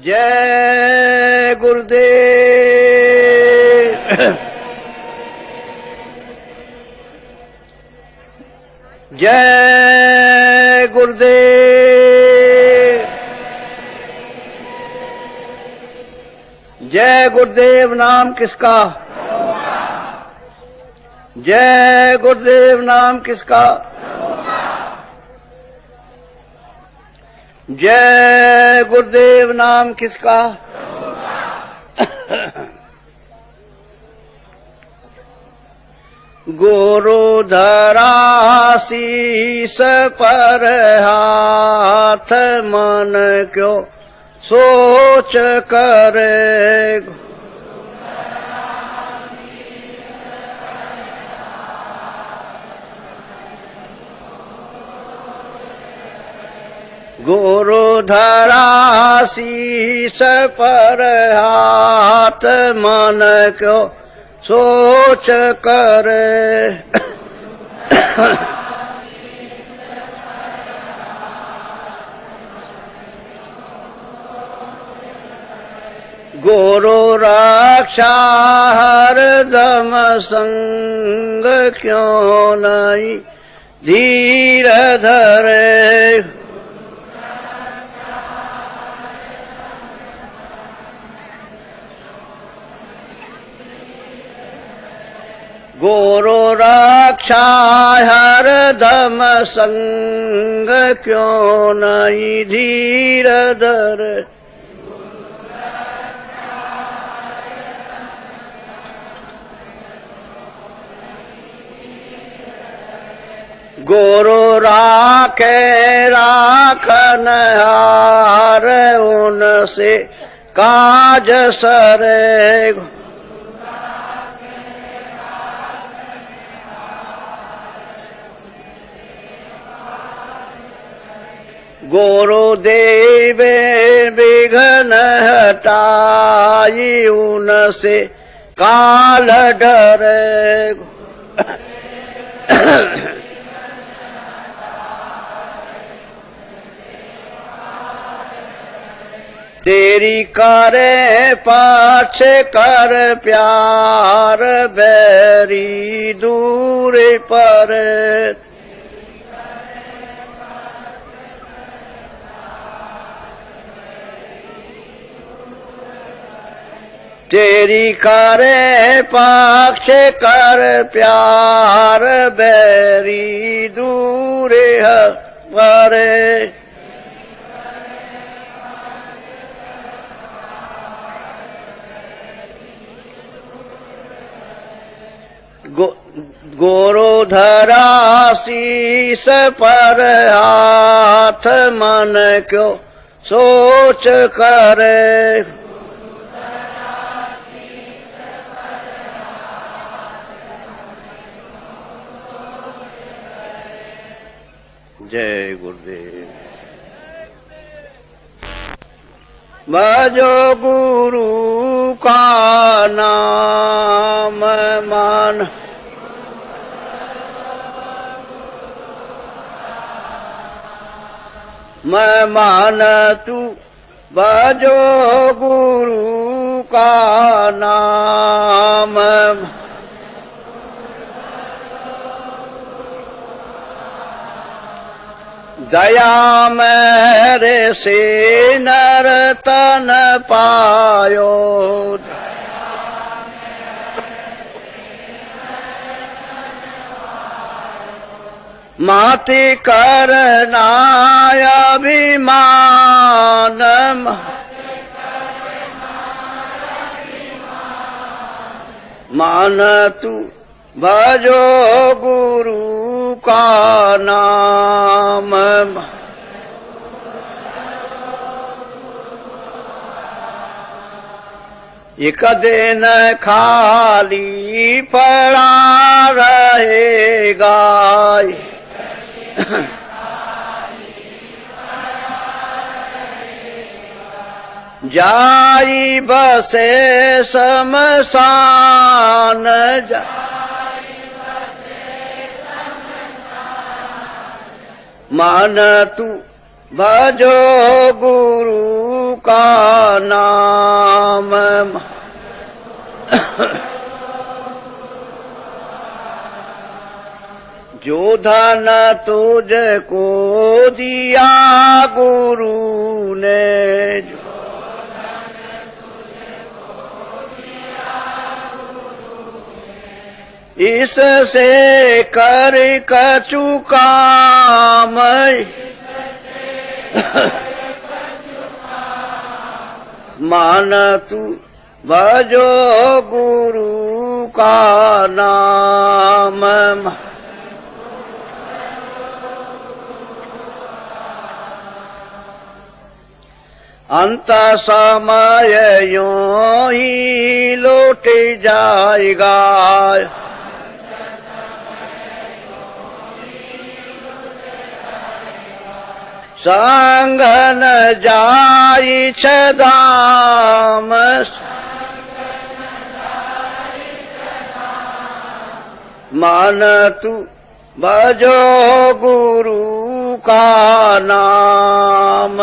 जय गुरुदेव। जय गुरुदेव। जय गुरुदेव नाम किसका? जय गुरुदेव नाम किसका? जय गुरुदेव नाम किसका? गुरु धरा शीस पर हाथ, मन क्यों सोच करे। गुरु धरा शीस पर हाथ, मन क्यों सोच करे। गुरु रक्षा हरदम संग, क्यों नहीं धीर धरे। गुरु रक्षा हरदम संग, क्यों नहीं धीर धरे। गुरु राखे राखन हार, उनसे काज सरे। गुरुदेव विघ्न हटाई, उनसे काल डरे। तेरी करे पाछे कर प्यार, बैरी दूर पर। तेरी करे पक्ष कर प्यार, बैरी दूर परे। गुरु धरा शीस पर हाथ, मन क्यों सोच करे। जय गुरुदेव। भजो गुरु का नाम मान, मैं मान तू। भजो गुरु का नाम, दया मेरे से नर तन पायो। माति करना अभिमान, मान तू। भजो गुरु का नाम, एक दिन खाली पड़ा रहेगा। जाई बसे शमशान, मान तू। भजो गुरु का नाम। जो धन तुझको दिया गुरु ने, इससे कर कछु काम। मान तू भजो गुरु का नाम। अंत समय यूं ही लौट जाएगा, संग न जाई धाम। मान तू भजो गुरु का नाम।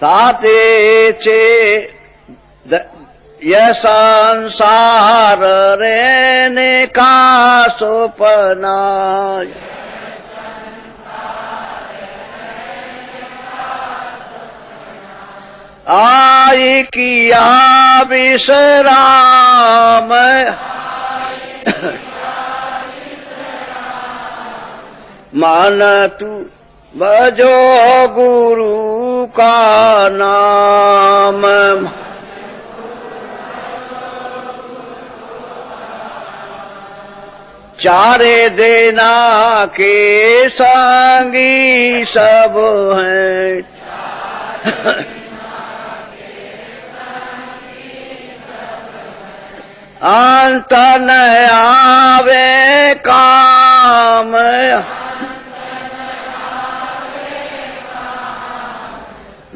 ताते चे यह संसार रहने का सपना, आई किया विश्राम। मान तू भजो गुरु का नाम। चारे देना के संगी सब हैं, अंत न आवे काम।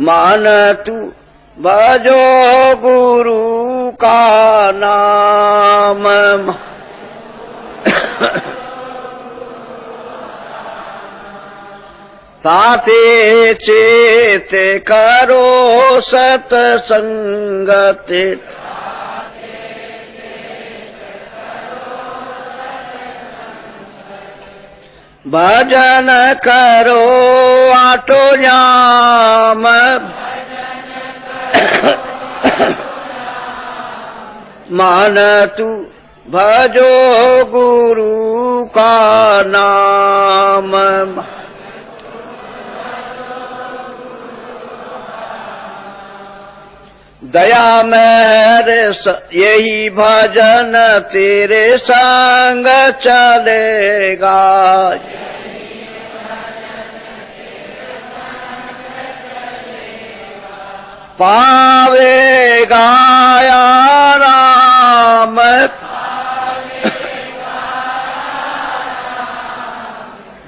मान तू भजो गुरु का नाम। ताते चेत करो सतसंगत, भजन करो आटो जाम। मान तू भजो गुरु का नाम। दया मेहर यही भजन तेरे संग चलेगा, पावेगा आराम।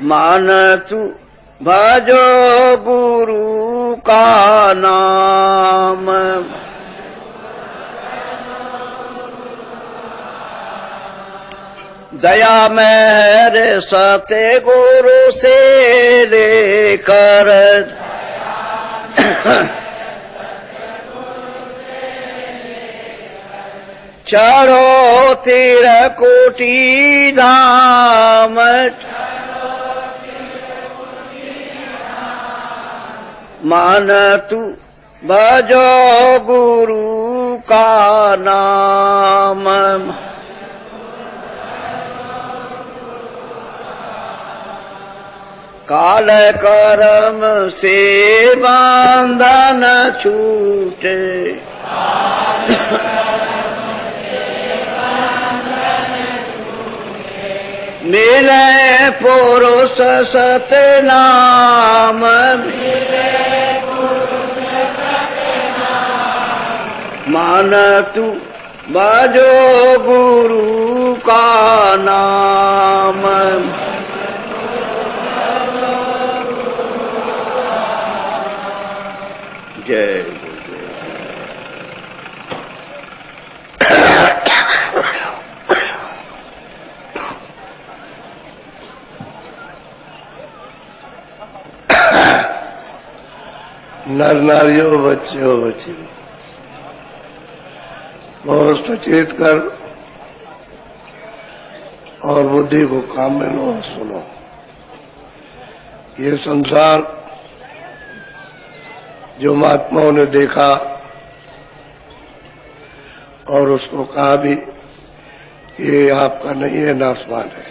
मान तू भजो गुरु का नाम। दया मेहर सत्य गुरु से लेकर, चढ़ो तिरकुटी धाम। मान तू भजो गुरु का नाम। काल कर्म से बंधन छूटे, मिले पुरुष सतनाम। मान तू भजो गुरु का नाम। जय नर नारियों, बच्चों बच्चियों, बहुत सचेत कर और बुद्धि को काम में लो। सुनो, ये संसार जो महात्माओं ने देखा और उसको कहा भी ये आपका नहीं है, नासमान है,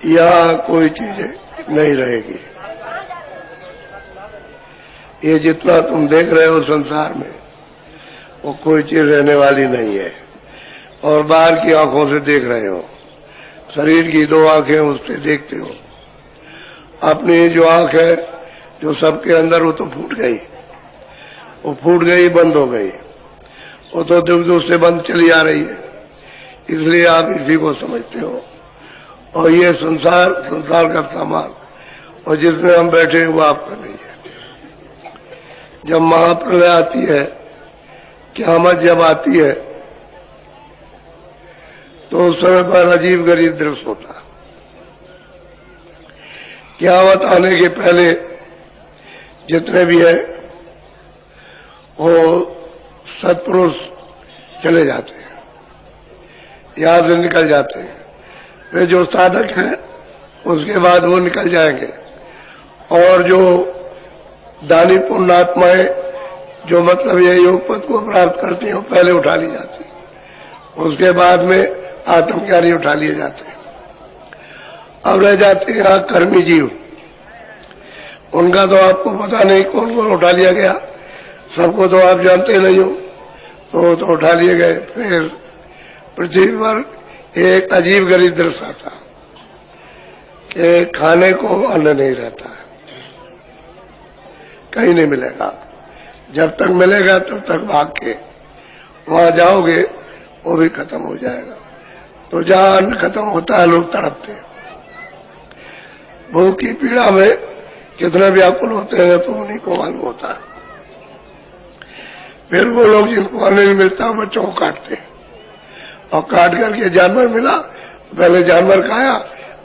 यह कोई चीज नहीं रहेगी। ये जितना तुम देख रहे हो संसार में, वो कोई चीज रहने वाली नहीं है। और बाहर की आंखों से देख रहे हो, शरीर की दो आंखें उससे देखते हो। अपनी जो आंख है जो सबके अंदर, वो तो फूट गई, वो फूट गई, बंद हो गई, वो तो दुख दुख से बंद चली आ रही है, इसलिए आप इसी को समझते हो। और ये संसार, संसार का सामान और जिसमें हम बैठे हैं वो आपका नहीं है। जब महाप्रलय आती है, क़यामत जब आती है, तो उस समय पर अजीब गरीब दृश्य होता। क़यामत आने के पहले जितने भी है वो सत्पुरुष चले जाते हैं, यहां से निकल जाते हैं। वे जो साधक हैं उसके बाद वो निकल जाएंगे, और जो दानी पुण्यात्माएं जो मतलब ये योग पद को प्राप्त करती हैं, पहले उठा ली जाती, उसके बाद में आत्मज्ञानी उठा लिए जाते हैं। अब रह जाते हैं यहाँ कर्मी जीव, उनका तो आपको पता नहीं कौन कौन उठा लिया गया, सबको तो आप जानते नहीं हो, तो उठा लिए गए। फिर पृथ्वी पर एक अजीब गरीब दृश्य आता कि खाने को अन्न नहीं रहता है, कहीं नहीं मिलेगा। जब तक मिलेगा तब तक भाग के वहां जाओगे, वो भी खत्म हो जाएगा। तो जहां अन्न खत्म होता है लोग तड़पते हैं, भूख की पीड़ा में कितने व्याकुल होते हैं, तो उन्हीं को मालूम होता है। फिर वो लोग जिनको अन्न नहीं मिलता वो बच्चों को काटते हैं, और काट करके जानवर मिला तो पहले जानवर खाया,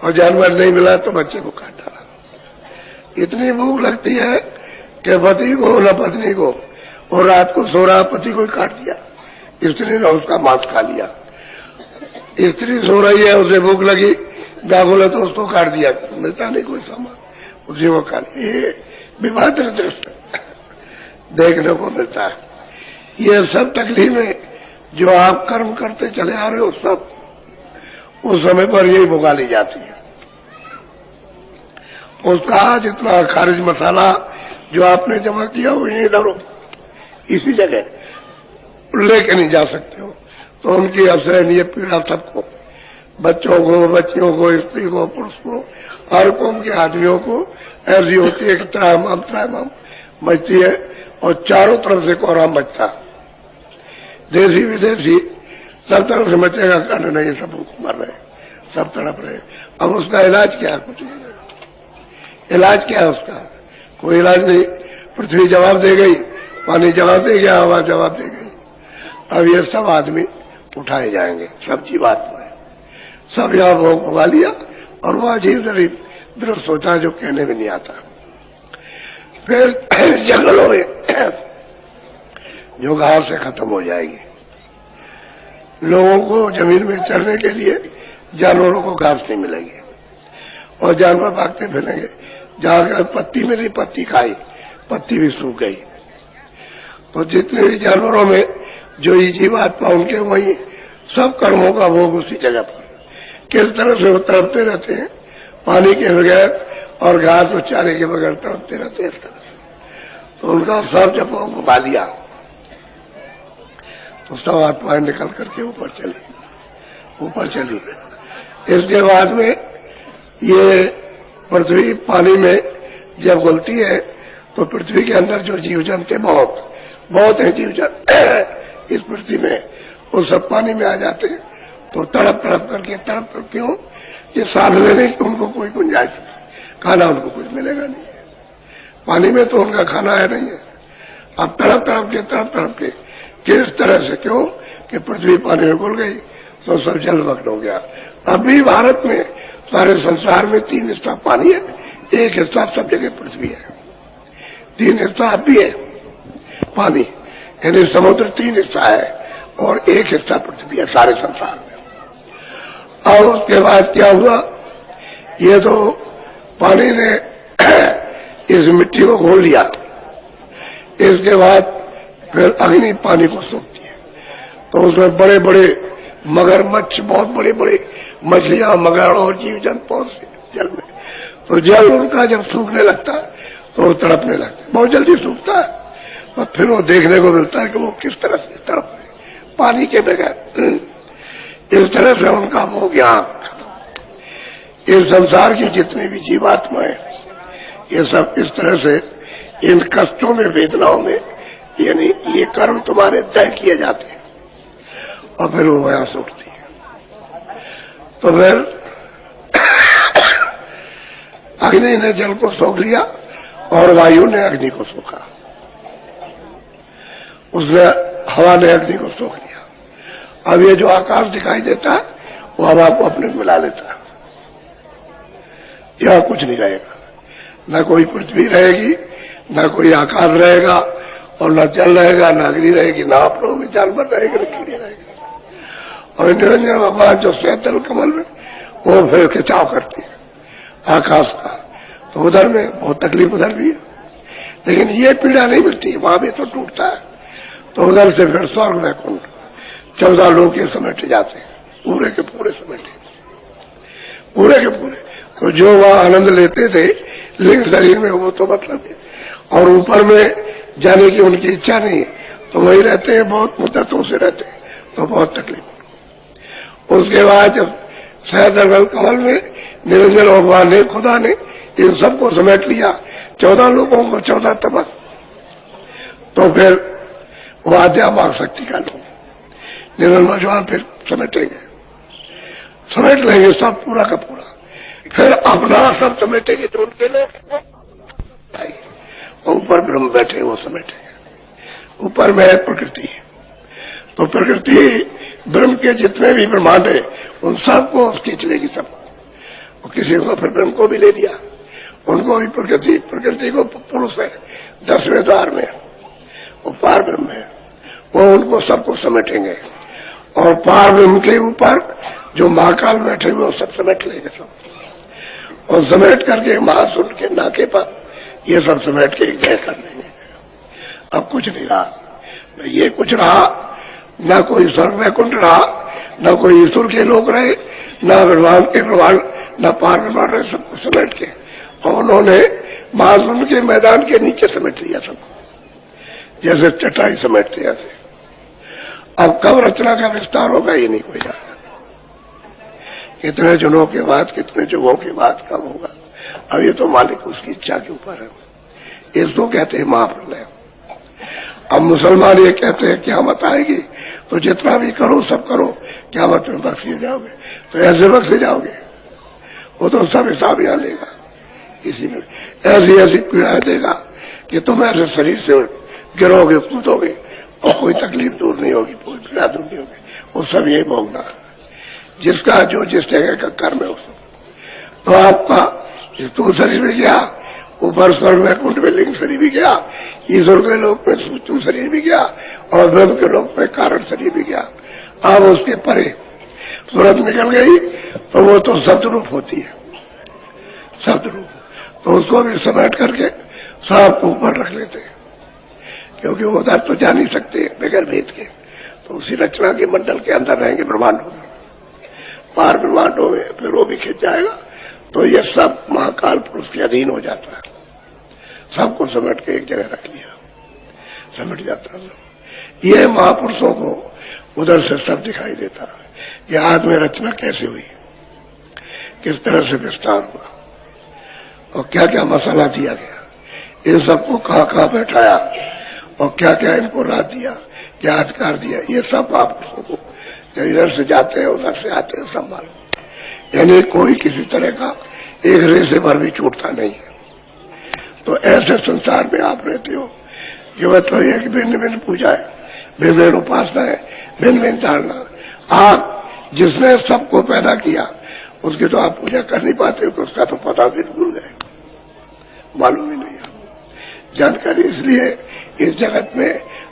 और जानवर नहीं मिला तो बच्चे को काट डाला। इतनी भूख लगती है कि पति को न पत्नी को, और रात को सो रहा पति को ही काट दिया, स्त्री ने उसका मांस खा लिया। स्त्री सो रही है, उसे भूख लगी, व्याकुल है, तो उसको काट दिया, मिलता नहीं कोई सामान, उसी को खा लिया। ये विवाद दृश्य देखने को मिलता है। ये सब तकलीफें जो आप कर्म करते चले आ रहे हो, सब उस समय पर यही भुगा ली जाती है। उसका जितना खारिज मसाला जो आपने जमा किया वो यहीं धरो, इसी जगह लेके नहीं जा सकते हो। तो उनकी असहनीय पीड़ा सबको, बच्चों को, बच्चियों को, स्त्री को, पुरुष को, हर कौम के आदमियों को ऐसी होती है कि त्राहिमाम मचती है, और चारों तरफ से कोहराम मचता, देशी विदेशी सब तरफ से मचेगा। कारण नहीं, सब मर रहे, सब तड़प रहे। अब उसका इलाज क्या है? कुछ नहीं। इलाज क्या है उसका? कोई इलाज नहीं। पृथ्वी जवाब दे गई, पानी जवाब दे गया, हवा जवाब दे गई। अब ये सब आदमी उठाए जाएंगे, सब जीवात्मा है, सब यहाँ भोग उगा लिया, और वह अजीब गरीब दृश्य सोचा जो कहने में नहीं आता। फिर जंगलों में जो घास से खत्म हो जाएगी, लोगों को जमीन में चढ़ने के लिए जानवरों को घास नहीं मिलेगी, और जानवर भागते फिरेंगे। जहां पत्ती मिली पत्ती खाई, पत्ती भी सूख गई। तो जितने भी जानवरों में जो ये जीवात्मा उनके वही सब कर्मों का भोग उसी जगह पर, किस तरह से वो तड़पते रहते हैं, पानी के बगैर और घास और चारे के बगैर तड़पते रहते हैं। इस तरह तो उनका सब जब घुमा लिया तो सब आत्माएं निकल करके ऊपर चली। इसके बाद में ये पृथ्वी पानी में जब घुलती है तो पृथ्वी के अंदर जो जीव जंतु बहुत है जीव जंतु इस पृथ्वी में, वो सब पानी में आ जाते हैं। तो तड़प करके क्यों? ये सांस लेने की उनको कोई गुंजाइश नहीं, खाना उनको कुछ मिलेगा नहीं, पानी में तो उनका खाना है नहीं है। अब तड़प के किस तरह से? क्यों कि पृथ्वी पानी में घुल गई तो सब जलमग्न हो गया। अभी भारत में, सारे संसार में 3 हिस्सा पानी है, 1 हिस्सा सब जगह पृथ्वी है। 3 हिस्सा अब भी है पानी, यानी समुद्र 3 हिस्सा है और 1 हिस्सा पृथ्वी है सारे संसार में। और उसके बाद क्या हुआ, ये तो पानी ने इस मिट्टी को घोल लिया, इसके बाद फिर अग्नि पानी को सूखती है, तो उसमें बड़े बड़े मगरमच्छ, बहुत बड़े बड़े मछलियां, मगर और जीव जंतु बहुत से जल में, तो जल उनका जब सूखने लगता है तो वो तड़पने लगता है, बहुत जल्दी सूखता है, और फिर वो देखने को मिलता है कि वो किस तरह से तड़प रहे पानी के बगैर। इस तरह से उनका वो ज्ञान खत्म। इस संसार की जितनी भी जीवात्माएं, ये सब इस तरह से इन कष्टों में, वेदनाओं में, यानी ये कर्म तुम्हारे तय किए जाते हैं और फिर वो वहां सूखती है। तो फिर अग्नि ने जल को सोख लिया और वायु ने अग्नि को सोखा, उसने हवा ने अग्नि को सोख लिया। अब ये जो आकाश दिखाई देता है वो हवा को अपने में मिला लेता है, यह कुछ नहीं रहेगा, न कोई पृथ्वी रहेगी, न कोई आकाश रहेगा, और न जल रहेगा, न अग्नि रहेगी, न आप लोग जानवर रहेगा, न कीड़े रहेगा। और निरंजन भगवान जो सैतल कमल में वो फिर खिंचाव करती है आकाश का, तो उधर में बहुत तकलीफ उधर भी है, लेकिन ये पीड़ा नहीं मिलती, वहां भी तो टूटता है। तो उधर से फिर स्वर्ग वैकुंठ 14 लोग ये समेटे जाते हैं, पूरे के पूरे समेटे, पूरे के पूरे। तो जो वहां आनंद लेते थे लिंग शरीर में, वो तो मतलब है, और ऊपर में जाने की उनकी इच्छा नहीं है, तो वही रहते हैं, बहुत मुद्दतों से रहते हैं, तो बहुत तकलीफ। उसके बाद जब सहस्त्र कमल में निरंजन भगवान ने, खुदा ने इन सबको समेट लिया, 14 लोगों को 14 तपक, तो फिर वो आद्या मांग शक्ति का लोग निरंजन भगवान फिर समेटेंगे, समेट लेंगे सब पूरा का पूरा, फिर अपना सब समेटेंगे जो उनके लोग आएंगे, ऊपर ब्रह्म बैठे वो समेटेंगे। ऊपर में है प्रकृति, तो प्रकृति ब्रह्म के जितने भी ब्रह्मांड है उन सबको खींच लेगी सब, और किसी को फिर ब्रह्म को भी ले लिया, उनको भी प्रकृति को पुरुष है 10वें द्वार में, वो पार ब्रह्म है, वो उनको सबको समेटेंगे। और पार ब्रह्म के ऊपर जो महाकाल बैठे हुए वो सब समेट लेंगे सब, और समेट करके महासुर के नाके पर ये सब समेट के एक जय कर लेंगे। अब कुछ नहीं रहा, न ये कुछ रहा, न कोई स्वर्ग वैकुंठ रहा, न कोई ईश्वर के लोग रहे, न भगवान के प्रमाण, न पार ब्रह्मांड रहे, सबको समेट के, और उन्होंने महासुर के मैदान के नीचे समेट लिया सबको, जैसे चटाई समेटते ऐसे। अब कब रचना का विस्तार होगा ये नहीं कोई जानेगा, कितने जनों के बाद, कितने युगों के बाद कब होगा, अब ये तो मालिक उसकी इच्छा के ऊपर है। इसको कहते हैं महाप्रलय। अब मुसलमान ये कहते हैं क़यामत आएगी तो जितना भी करो सब करो, क़यामत में बख्शे जाओगे, तो ऐसे बख्शे जाओगे, वो तो सब हिसाब यहाँ लेगा, इसी में ऐसी ऐसी पीड़ाएं देगा कि तुम ऐसे शरीर से गिरोगे, कूदोगे, और कोई तकलीफ दूर नहीं होगी, कोई पीड़ा दूर नहीं होगी, वो सब यही भोगना है, जिसका जो जिस जगह का कर्म है उसको। तो आपका तू शरीर में गया, ऊपर स्वर्ग वैकुंठ में लिंग शरीर भी गया, ईश्वर के लोक में सूक्ष्म शरीर भी गया, और ब्रह्म के लोक में कारण शरीर भी गया। अब उसके परे सूरत निकल गई तो वो तो शब्दरूप होती है, शब्दरूप, तो उसको भी समेट करके सब ऊपर रख लेते हैं, क्योंकि वो उधर तो जा नहीं सकते बगैर भेद के, तो उसी रचना के मंडल के अंदर रहेंगे ब्रह्मांडों में, पार ब्रह्मांडों में, फिर वो भी खिंच जाएगा, तो ये सब महाकाल पुरुष के अधीन हो जाता है, सबको समेट के एक जगह रख लिया, समेट जाता है। ये महापुरुषों को उधर से सब दिखाई देता है, ये आदमी रचना कैसे हुई, किस तरह से विस्तार हुआ, और क्या क्या मसाला दिया गया, इन सबको कहाँ कहाँ बैठाया, और क्या क्या इनको रात दिया, क्या अधिकार दिया, ये सब महापुरुषों को जब इधर से जाते हैं उधर से आते हैं सब मालूम, यानी कोई किसी तरह का एक रेसे भर भी छूटता नहीं है। तो ऐसे संसार में आप रहते हो कि मतलब एक भिन्न भिन्न पूजा है, भिन्न भिन्न उपासना है, भिन्न भिन्न धारणा। आप जिसने सबको पैदा किया उसकी तो आप पूजा कर नहीं पाते, उसका तो पता भी भूल गए, मालूम ही नहीं आपको। जानकारी इसलिए इस जगत में,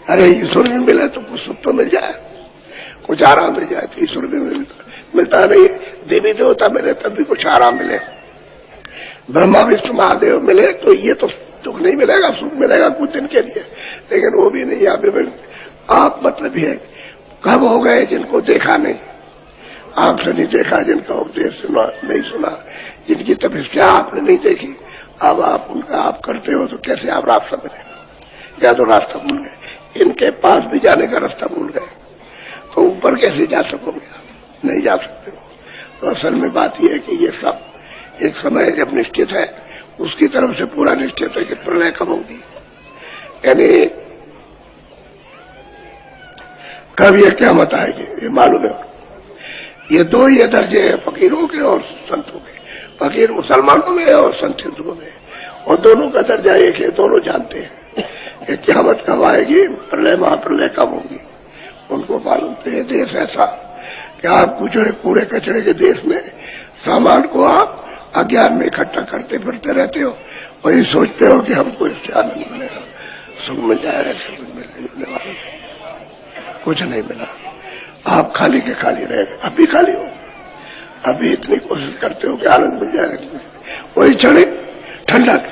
अरे ईश्वर भी मिले तो कुछ सुख तो मिल जाए, कुछ आराम मिल जाए, तो ईश्वर भी मिलता नहीं है। देवी देवता मिले तब भी कुछ आराम मिले, ब्रह्मा विष्णु महादेव मिले तो ये तो दुख नहीं मिलेगा, सुख मिलेगा कुछ दिन के लिए, लेकिन वो भी नहीं। आप मतलब ये कब हो गए जिनको देखा नहीं, आंख से नहीं देखा, जिनका उपदेश सुना नहीं सुना, जिनकी तपस्या आपने नहीं देखी, अब आप उनका आप करते हो तो कैसे आप रास्ता मिलेगा? या तो रास्ता भूल गए, इनके पास भी जाने का रास्ता भूल गए तो ऊपर कैसे जा सकोगे? आप नहीं जा सकते हो। तो असल में बात यह है कि ये सब एक समय जब निश्चित है, उसकी तरफ से पूरा निश्चित है कि प्रलय कब होगी, यानी कब ये क़यामत आएगी, ये मालूम है। ये दो ये दर्जे हैं, फकीरों के और संतों के। फकीर मुसलमानों में और संत हिंदुओं में, और दोनों का दर्जा एक है, दोनों जानते हैं कि क़यामत कब आएगी, प्रलय महाप्रलय कब होगी, उनको मालूम। तो ये देश ऐसा कि आप कुचड़े कूड़े कचड़े के देश में सामान को आप अज्ञान में इकट्ठा करते फिरते रहते हो, वही सोचते हो कि हमको इससे आनंद मिलेगा, सुख मिल जाएगा, सुख मिलने वाला कुछ नहीं मिला। आप खाली के खाली रह गए, अभी खाली हो, अभी इतनी कोशिश करते हो कि आनंद मिल जाएगा, वही क्षणिक ठंडक,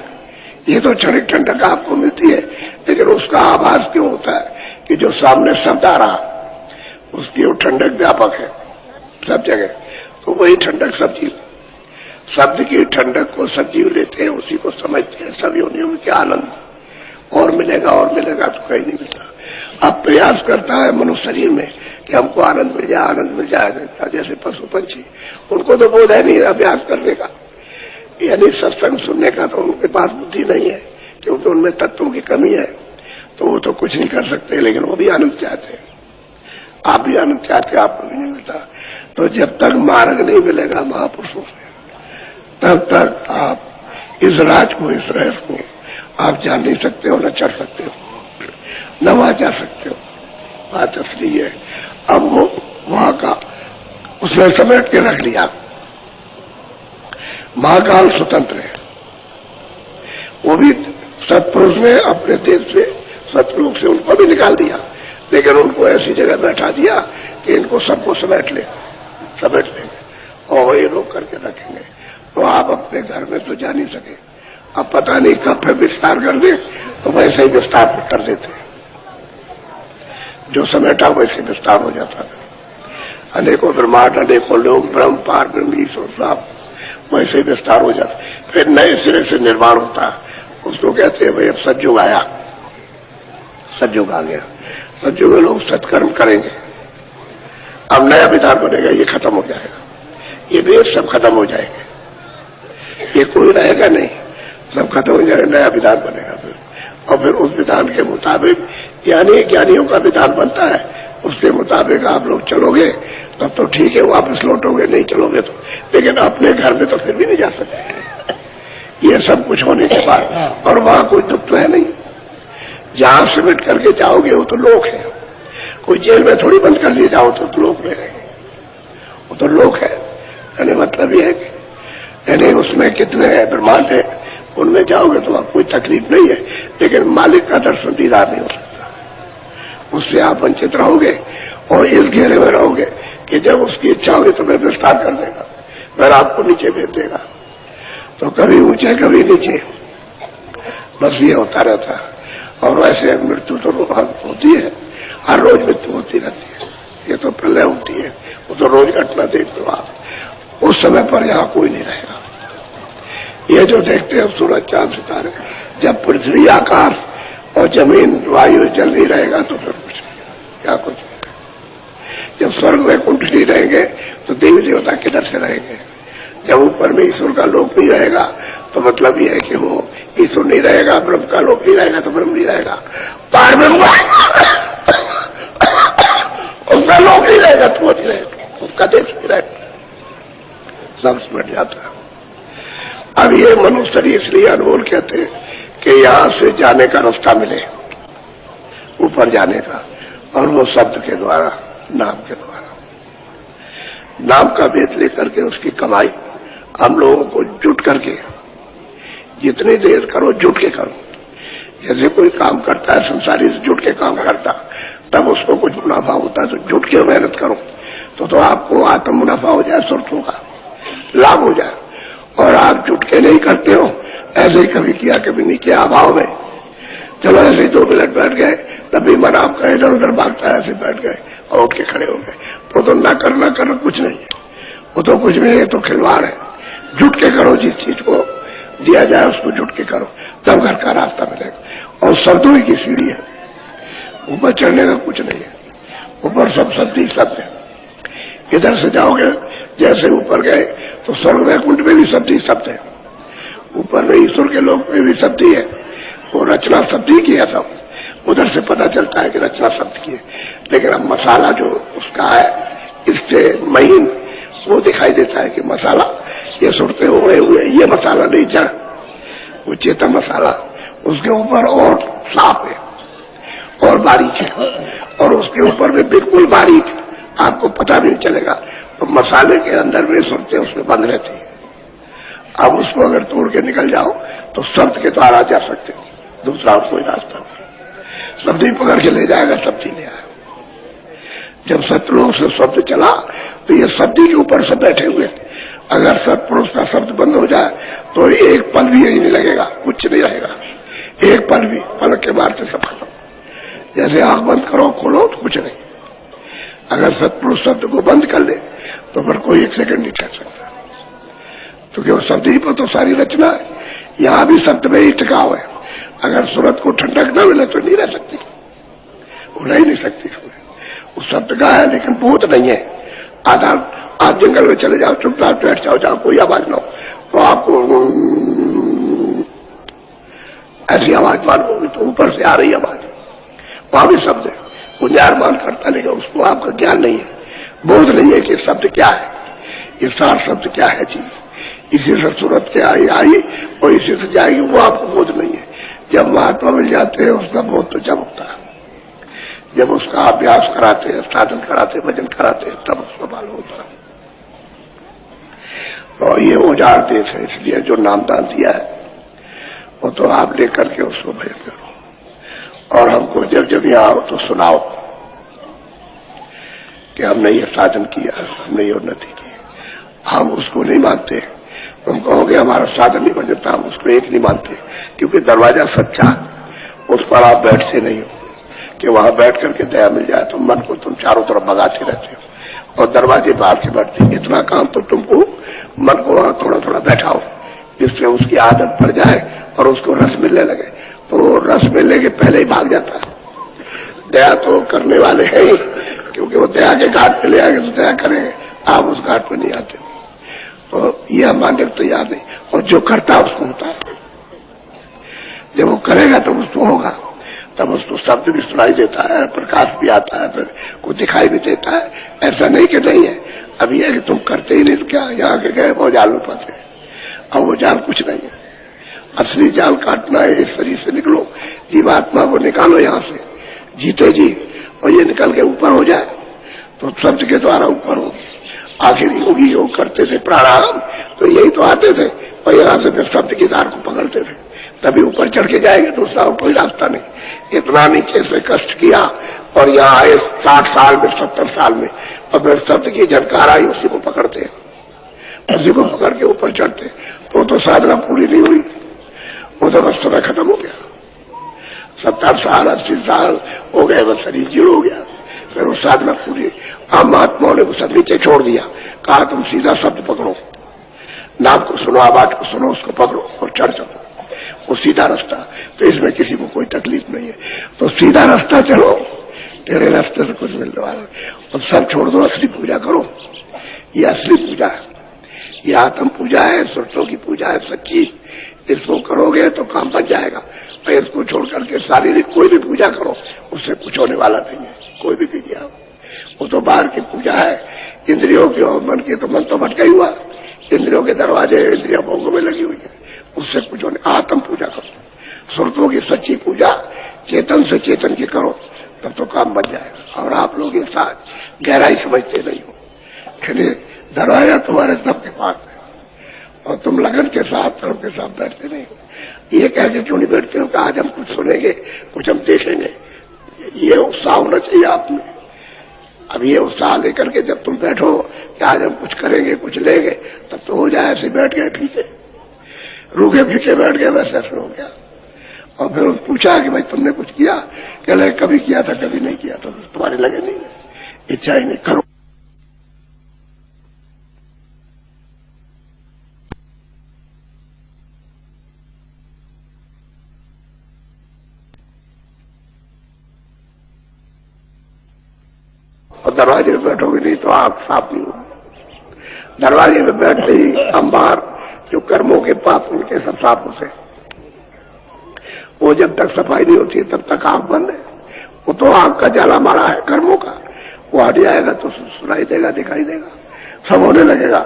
ये तो क्षणिक ठंडक आपको मिलती है, लेकिन उसका आभास क्यों होता है कि जो सामने शब्द आ रहा उसकी वो ठंडक व्यापक है सब जगह, तो वही ठंडक सब जीव, शब्द की ठंडक को सब जीव लेते हैं, उसी को समझते हैं सब योनियों में क्या आनंद और मिलेगा तो कहीं नहीं मिलता। अब प्रयास करता है मनुष्य शरीर में कि हमको आनंद मिल जाए, आनंद मिल जाए, जैसे पशु पंछी, उनको तो बोध है नहीं अभ्यास करने का, यानी सत्संग सुनने का, तो उनके पास बुद्धि नहीं है क्योंकि उनमें तत्वों की कमी है, तो वो तो कुछ नहीं कर सकते, लेकिन वो भी आनंद चाहते हैं, आप भी आनंद चाहते हैं, आपको भी नहीं मिलता। तो जब तक मार्ग नहीं मिलेगा महापुरुषों से, तब तक आप इस राज को, इस रहस्य को आप जान नहीं सकते हो, न चढ़ सकते हो, न वहां जा सकते हो। बात असली है। अब वो वहां का उसने समेट के रख लिया, महाकाल स्वतंत्र है, वो भी सत्पुरुष ने अपने देश से सतलोक से उनको भी निकाल दिया, लेकिन उनको ऐसी जगह बैठा दिया कि इनको सबको समेट लेंगे और वही रोक करके रखेंगे। तो आप अपने घर में तो जा नहीं सके, अब पता नहीं कब फिर विस्तार कर दे, तो वैसे ही विस्तार कर देते, जो समेटा वैसे विस्तार हो जाता है। अनेकों ब्रह्मांड, अनेकों लोग, ब्रह्म पार ब्रह्म ईश्वर सब वैसे ही विस्तार हो जाता, फिर नए सिरे से निर्माण होता है। उसको कहते हैं भाई अब सतयुग आया, सतयुग आ गया, सतयुग में लोग सत्कर्म करेंगे, अब नया विधान बनेगा, ये खत्म हो जाएगा, ये वेद सब खत्म हो जाएंगे, ये कोई रहेगा नहीं, सब खत्म हो जाएगा, नया विधान बनेगा फिर, और फिर उस विधान के मुताबिक यानी ज्ञानियों का विधान बनता है, उसके मुताबिक आप लोग चलोगे तब तो ठीक है, वापस लौटोगे, नहीं चलोगे तो, लेकिन अपने घर में तो फिर भी नहीं जा सकते। ये सब कुछ होने के बाद, और वहां कोई दुख तो है नहीं, जहां सिमट करके जाओगे वो तो लोक है, कोई जेल में थोड़ी बंद कर दिए जाओ तो लोक में रहेंगे, वो तो लोक है। यानी मतलब ये है कि यानी उसमें कितने ब्रह्मांड है, उनमें जाओगे तो आपको कोई तकलीफ नहीं है, लेकिन मालिक का दर्शन दीदार नहीं हो सकता, उससे आप वंचित रहोगे और इस घेरे में रहोगे कि जब उसकी इच्छा होगी तो मैं विस्तार कर देगा, फिर आपको नीचे भेज देगा, तो कभी ऊंचे कभी नीचे, बस ये होता रहता है। और वैसे मृत्यु तो होती है, हर रोज मृत्यु होती रहती है, ये तो प्रलय होती है, वो तो रोज घटना देखते हो आप, उस समय पर यहाँ कोई नहीं रहेगा। ये जो देखते हो सूरज चांद सितारे, जब पृथ्वी आकाश और जमीन वायु जल नहीं रहेगा तो फिर कुछ नहीं, क्या कुछ नहीं। जब स्वर्ग में कुंठ नहीं रहेंगे तो देवी देवता किधर से रहेंगे? जब ऊपर में ईश्वर का लोक नहीं रहेगा तो मतलब ये है कि वो ईश्वर नहीं रहेगा, ब्रह्म का लोक नहीं रहेगा तो ब्रह्म नहीं रहेगा, पार ब्रह्म उसका लोक नहीं रहेगा तो वो नहीं रहेगा, उसका देश नहीं रहेगा, सब समझ जाता है। अब ये मनुष्य शरीर इसलिए अनमोल कहते हैं कि यहां से जाने का रास्ता मिले, ऊपर जाने का, और वो शब्द के द्वारा, नाम के द्वारा, नाम का भेद लेकर के उसकी कमाई हम लोगों को जुट करके, जितनी देर करो जुट के करो, जैसे कोई काम करता है संसारी से जुट के काम करता, तब उसको कुछ मुनाफा होता है, तो जुट के मेहनत करो तो आपको आत्म मुनाफा हो जाए, सुरतों का लाभ हो जाए। और आप जुट के नहीं करते हो, ऐसे ही कभी किया कभी नहीं किया, अभाव में चलो ऐसे ही 2 मिनट बैठ गए, तब भी मन आपका इधर उधर भागता है, ऐसे बैठ गए और उठ के खड़े हो गए, तो ना करना कुछ नहीं है, वो तो कुछ भी है, तो खिलवाड़ है। जुट के करो, जिस चीज को दिया जाए उसको जुट के करो, तब घर का रास्ता मिलेगा। और सद्दुई की सीढ़ी है, ऊपर चढ़ने का कुछ नहीं है, ऊपर सब सद्दी शब्द है। इधर से जाओगे, जैसे ऊपर गए तो स्वर्ग वैकुंठ में भी सद्दी शब्द है, ऊपर में ईश्वर के लोक में भी सद्दी है, वो रचना शब्द की है सब, उधर से पता चलता है कि रचना शब्द की है। लेकिन अब मसाला जो उसका है इससे महीन वो दिखाई देता है कि मसाला ये सुरते हुए ये मसाला नहीं चढ़, वो चेतन मसाला उसके ऊपर और साफ है और बारीक है, और उसके ऊपर में बिल्कुल बारीक आपको पता भी नहीं चलेगा। तो मसाले के अंदर में सुरते उसमें बंद रहती है। अब उसको अगर तोड़ के निकल जाओ तो शब्द के द्वारा जा सकते हो, दूसरा कोई रास्ता नहीं। शब्द ही पकड़ के ले जाएगा, शब्द ही ले आएगा। जब सतलोक से शब्द चला तो ये शब्द के ऊपर सब बैठे हुए, अगर सत्पुरुष का शब्द बंद हो जाए तो एक पल भी यही नहीं लगेगा, कुछ नहीं रहेगा, एक पल भी, पलक के मारते सब खत्म। जैसे आंख बंद करो खोलो तो कुछ नहीं। अगर सत्पुरुष शब्द को बंद कर ले तो फिर कोई 1 सेकंड नहीं ठहर सकता, क्योंकि वो शब्द ही पर तो सारी रचना है। यहां भी शब्द में ही टिकाव है। अगर सूरत को ठंडक न मिले तो नहीं रह सकती, वो रह नहीं सकती इसमें। उस शब्द का है लेकिन भूत नहीं है। आप जंगल में चले जाओ, चुपचाप बैठ जाओ, जहां कोई आवाज ना हो, तो आपको ऐसी आवाज मालूम होगी, तो ऊपर से आ रही आवाज, वहां भी शब्द है, गुंजारमान करता, लेकिन उसको आपका ज्ञान नहीं है, बोध नहीं है कि शब्द क्या है, ये सार शब्द क्या है चीज, इसी से सूरत के आई और इसी से जाएगी, वो आपको बोध नहीं है। जब महात्मा मिल जाते हैं उसका बोध तो जब होता है, जब उसका अभ्यास कराते हैं, साधन कराते, भजन कराते हैं, तब उसको मालूम होता है। और ये औजार देश है, इसलिए जो नामदान दिया है वो तो आप लेकर के उसको भजन करो, और हमको जब जब यहाँ आओ तो सुनाओ कि हमने ये साधन किया, हमने ये उन्नति की। हम उसको नहीं मानते, तुम कहोगे हमारा साधन नहीं बजता, हम उसको एक नहीं मानते, क्योंकि दरवाजा सच्चा, उस पर आप बैठते नहीं हो कि वहां बैठ करके दया मिल जाए, तो मन को तुम चारों तरफ भगाते रहते हो और दरवाजे बाहर के बैठते। इतना काम तो तुमको मन को वहां थोड़ा थोड़ा बैठाओ, जिससे उसकी आदत पड़ जाए और उसको रस मिलने लगे, तो रस मिलने के पहले ही भाग जाता है। दया तो करने वाले हैं ही, क्योंकि वो दया के घाट पे ले आएंगे तो दया करेंगे, आप उस घाट पे नहीं आते, तो ये हम मानने को तैयार नहीं। और जो करता है उसको होता है, जब वो करेगा तो उसको होगा, तब उसको शब्द भी सुनाई देता है, प्रकाश भी आता है, फिर को दिखाई भी देता है। ऐसा नहीं कि नहीं है, अब यह कि तुम करते ही नहीं तो क्या, यहाँ के गए वो जाल में फंसे, अब वो जाल कुछ नहीं है। असली जाल काटना है, इस शरीर से निकलो, जीवात्मा को निकालो यहाँ से जीते जी, और ये निकल के ऊपर हो जाए तो शब्द के द्वारा ऊपर होगी। आखिर योगी योग करते थे प्राणायाम, तो यही तो आते थे और यहाँ से फिर शब्द की धार को पकड़ते थे, तभी ऊपर चढ़ के जाएंगे, दूसरा कोई रास्ता नहीं। इतना नीचे से कष्ट किया और यहाँ आए 60 साल में, 70 साल में, और फिर शब्द की झनकार आई, उसी को पकड़ते हैं, उसी को पकड़ के ऊपर चढ़ते। तो साधना पूरी नहीं हुई, वो तो बस समय खत्म हो गया। 70 साल 80 साल हो गए, बस शरीर जीर्ण हो गया, फिर वो साधना पूरी। अब महात्माओं ने सब नीचे छोड़ दिया, कहा तुम सीधा शब्द पकड़ो, नाम को सुनो, आवाज को सुनो, उसको पकड़ो और चढ़ चलो, वो सीधा रास्ता। तो इसमें किसी को कोई तकलीफ नहीं है, तो सीधा रास्ता चलो, टेढ़े रास्ते से कुछ मिलने वाला। और सब छोड़ दो, असली पूजा करो, ये असली पूजा है, ये आत्म पूजा है, सुरतों की पूजा है सच्ची। इसको करोगे तो काम बन जाएगा, और इसको छोड़ करके शारीरिक कोई भी पूजा करो, उससे कुछ होने वाला नहीं है। कोई भी कीजिए आप, वो तो बाहर की पूजा है, इंद्रियों की और मन की, तो मन तो भटका ही हुआ, इंद्रियों के दरवाजे, इंद्रिया भोगों में लगी हुई है, उससे कुछ होने। आत्म पूजा करो, सुरतों की सच्ची पूजा चेतन से चेतन की करो, तब तो काम बन जाएगा। और आप लोग एक साथ गहराई समझते नहीं हो, यानी दरवाजा तुम्हारे तब के पास है और तुम लगन के साथ तरफ के साथ बैठते नहीं हो। ये कह के क्यों नहीं बैठते हो कि आज हम कुछ सुनेंगे, कुछ हम देखेंगे। ये उत्साह होना चाहिए आप में। अब ये उत्साह लेकर के जब तुम बैठो कि आज हम कुछ करेंगे, कुछ लेंगे, तब तो हो जाए ऐसे बैठ गए फीके, रूखे फीके बैठ गए, वैसे ऐसे हो गया। और फिर पूछा कि भाई तुमने कुछ किया? कह लगे कभी किया था, कभी नहीं किया था। तुम्हारे लगे नहीं, इच्छा ही नहीं, करो। और दरवाजे में बैठोगे नहीं तो आग साफ नहीं होगी। दरवाजे में बैठते ही अंबार जो कर्मों के पाप उनके सब साफ होते, वो जब तक सफाई नहीं होती तब तक आग बंद है। वो तो आग का जाला मारा है कर्मों का, वो हट जाएगा तो सुनाई देगा, दिखाई देगा, सब होने लगेगा।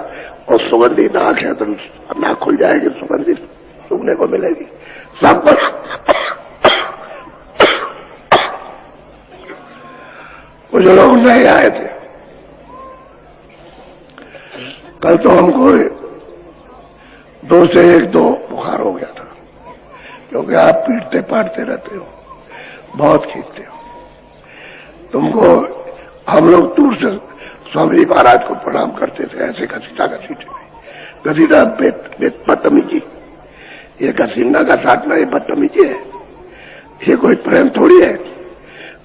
और सुगंधी नाक है तो नाक खुल जाएगी, सुगंधी सूखने को मिलेगी, सब कुछ। कुछ लोग नहीं आए थे कल, तो हमको 2 से 1-2 बुखार हो गया था, क्योंकि आप पीटते पाटते रहते हो, बहुत खींचते हो। तुमको हम लोग दूर से स्वामी जी महाराज को प्रणाम करते थे, ऐसे घसीटा घसीटे नहीं। घसीटा बदतमीजी, ये घसीटना घसाटना ये बदतमीजी है, ये कोई प्रेम थोड़ी है।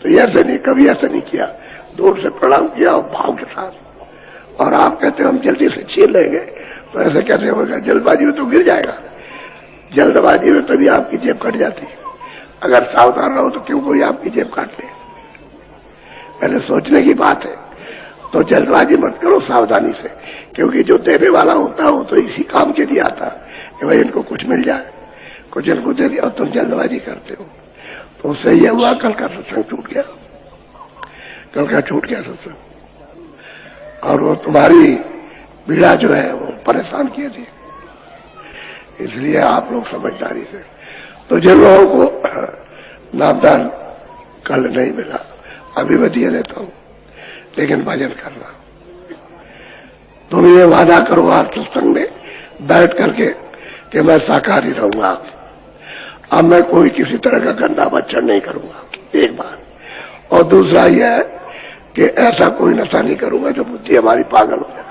तो ऐसे नहीं, कभी ऐसा नहीं किया, दूर से प्रणाम किया और भाव के साथ। और आप कहते हो हम जल्दी से छीन लेंगे, तो ऐसे कैसे होगा? जल्दबाजी में तो गिर जाएगा, जल्दबाजी में तभी आपकी जेब कट जाती है। अगर सावधान रहो तो क्यों कोई आपकी जेब काट ले? पहले सोचने की बात है। तो जल्दबाजी मत करो, सावधानी से, क्योंकि जो देने वाला होता है वो तो इसी काम के लिए आता है कि भाई इनको कुछ मिल जाए, कुछ इनको दे दिया, और तुम जल्दबाजी करते हो। तो उससे यह हुआ, कल का सत्संग छूट गया, कल का छूट गया सत्संग। और वो तुम्हारी पीड़ा जो है वो परेशान किए थी, इसलिए आप लोग समझदारी से। तो जिन लोगों को नामदान कल नहीं मिला, अभी मैं दिए देता हूं, लेकिन भजन करना। तुम ये वादा करो आज सत्संग में बैठ करके कि मैं शाकाहारी रहूंगा, अब मैं कोई किसी तरह का गंदा बच्चन नहीं करूंगा, एक बात। और दूसरा यह है कि ऐसा कोई नशा नहीं करूंगा जो बुद्धि हमारी पागल हो जाए।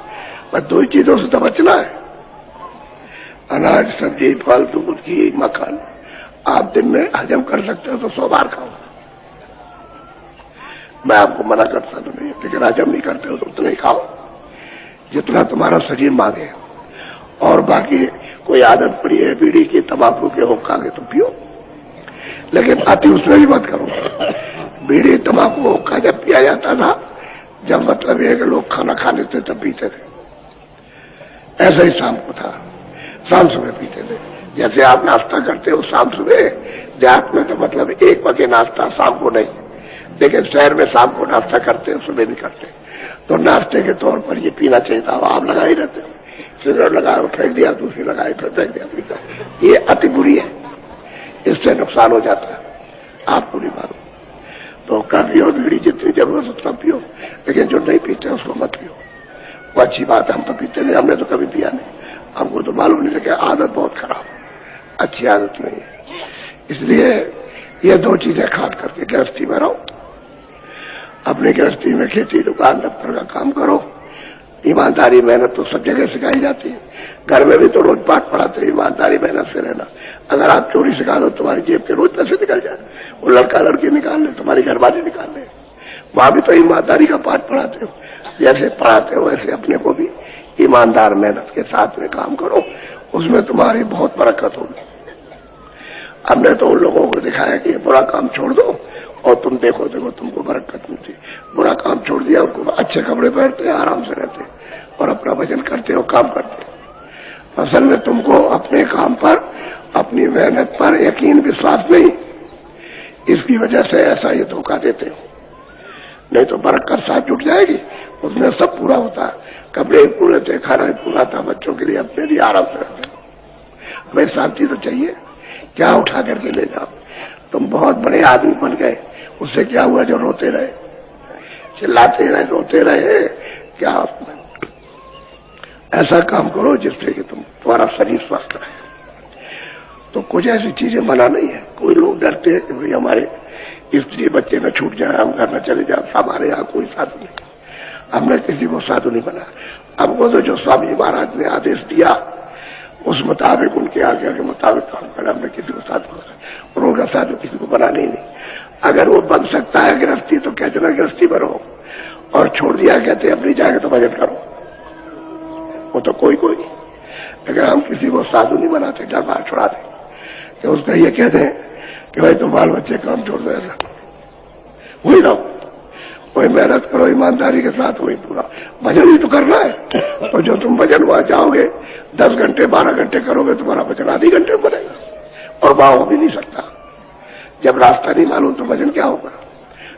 बस 2 ही चीजों से तो बचना है, अनाज, सब्जी, फल, दूध, घी, मक्खन। आप दिन में हजम कर सकते हो तो 100 बार खाओ, मैं आपको मना करता तो नहीं, लेकिन हजम नहीं करते हो तो उतना ही खाओ जितना तुम्हारा शरीर मांगे। और बाकी कोई आदत पड़ी है बीड़ी की, तंबाकू के, हुक्का के, तो पियो, लेकिन अति उसमें भी मत करो। बीड़ी, तंबाकू, हुक्का जब पिया जाता था, जब मतलब ये कि लोग खाना खा लेते तब पीते थे, ऐसा ही शाम को था, शाम सुबह पीते थे। जैसे आप नाश्ता करते हो शाम सुबह, देहात में तो मतलब 1 वक्त नाश्ता, शाम को नहीं, लेकिन शहर में शाम को नाश्ता करते हैं, सुबह भी करते हैं। तो नाश्ते के तौर पर ये पीना चाहिए था। आप लगा ही रहते हो, सिगरेट लगाओ, फेंक दिया, दूसरी लगाई, फिर फेंक दिया, पीता। ये अति बुरी है, इससे नुकसान हो जाता है, आप पूरी मानो। तो का पियो, बीड़ी जितनी जरूरत है उतना पियो, लेकिन जो नहीं पीते उसको मत पियो। वो अच्छी बात है, हम तो पीते नहीं, हमने तो कभी पिया नहीं, हमको तो मालूम नहीं लगा। आदत बहुत खराब, अच्छी आदत नहीं है। इसलिए ये 2 चीजें खास करके गृहस्थी में रहो। अपनी गृहस्थी में खेती, दुकान, दफ्तर का काम करो। ईमानदारी, मेहनत तो सब जगह सिखाई जाती है, घर में भी तो रोज पाठ पढ़ाते हैं ईमानदारी मेहनत से रहना। अगर आप चोरी सिखा दो, तुम्हारी जेब के रोज पैसे निकल जाए, वो लड़का लड़की निकाल ले, तुम्हारी घरवाली निकाल ले, वहां भी तो ईमानदारी का पाठ पढ़ाते हो। जैसे पढ़ाते हो वैसे अपने को भी ईमानदार मेहनत के साथ में काम करो, उसमें तुम्हारी बहुत बरकत होगी। हमने तो उन लोगों को दिखाया कि बुरा काम छोड़ दो और तुम देखो तुमको बरकत मिलती। बुरा काम छोड़ दिया, उनको अच्छे कपड़े पहनते, आराम से रहते और अपना भजन करते हो, काम करते। असल में तुमको अपने काम पर, अपनी मेहनत पर यकीन, विश्वास नहीं, इसकी वजह से ऐसा ये धोखा देते हो। नहीं तो बरकत साथ जुट जाएगी, उसमें सब पूरा होता है। कपड़े पूरे थे, खाना भी पूरा था, बच्चों के लिए, अपने लिए आराम से रहते। भाई शांति तो चाहिए, क्या उठा करके ले जाओ। तुम बहुत बड़े आदमी बन गए, उससे क्या हुआ जो रोते रहे, चिल्लाते रहे, रोते रहे, क्या ऐसा काम करो जिससे कि तुम्हारा शरीर स्वस्थ रहे। तो कुछ ऐसी चीजें बना नहीं है। कोई लोग डरते हैं कि भाई हमारे स्त्री बच्चे न छूट जाए, हम घर न चले जाए, हमारे यहाँ कोई साधु नहीं। हमने किसी को साधु नहीं बना। हमको तो जो स्वामी महाराज ने आदेश दिया उस मुताबिक, उनके आज्ञा के मुताबिक काम कर, हमने किसी को साधु बना और उनका साधु किसी को बनाना ही नहीं। अगर वो बन सकता है गृहस्थी तो कहते ना गृहस्थी बनो, और छोड़ दिया कहते अपनी जाएगा तो भजन करो, वो तो कोई कोई नहीं। अगर हम किसी को साधु नहीं बनाते, डर बाहर छुड़ाते, तो उसका ये कहते हैं कि भाई तुम बाल बच्चे काम छोड़ दो, वही रहो, वही मेहनत करो ईमानदारी के साथ, वही पूरा भजन ही तो करना है। तो जो तुम भजन वहां जाओगे 10 घंटे 12 घंटे करोगे, तुम्हारा भजन आधे घंटे में बनेगा और वहां हो भी नहीं सकता। जब रास्ता नहीं मालूम तो भजन क्या होगा।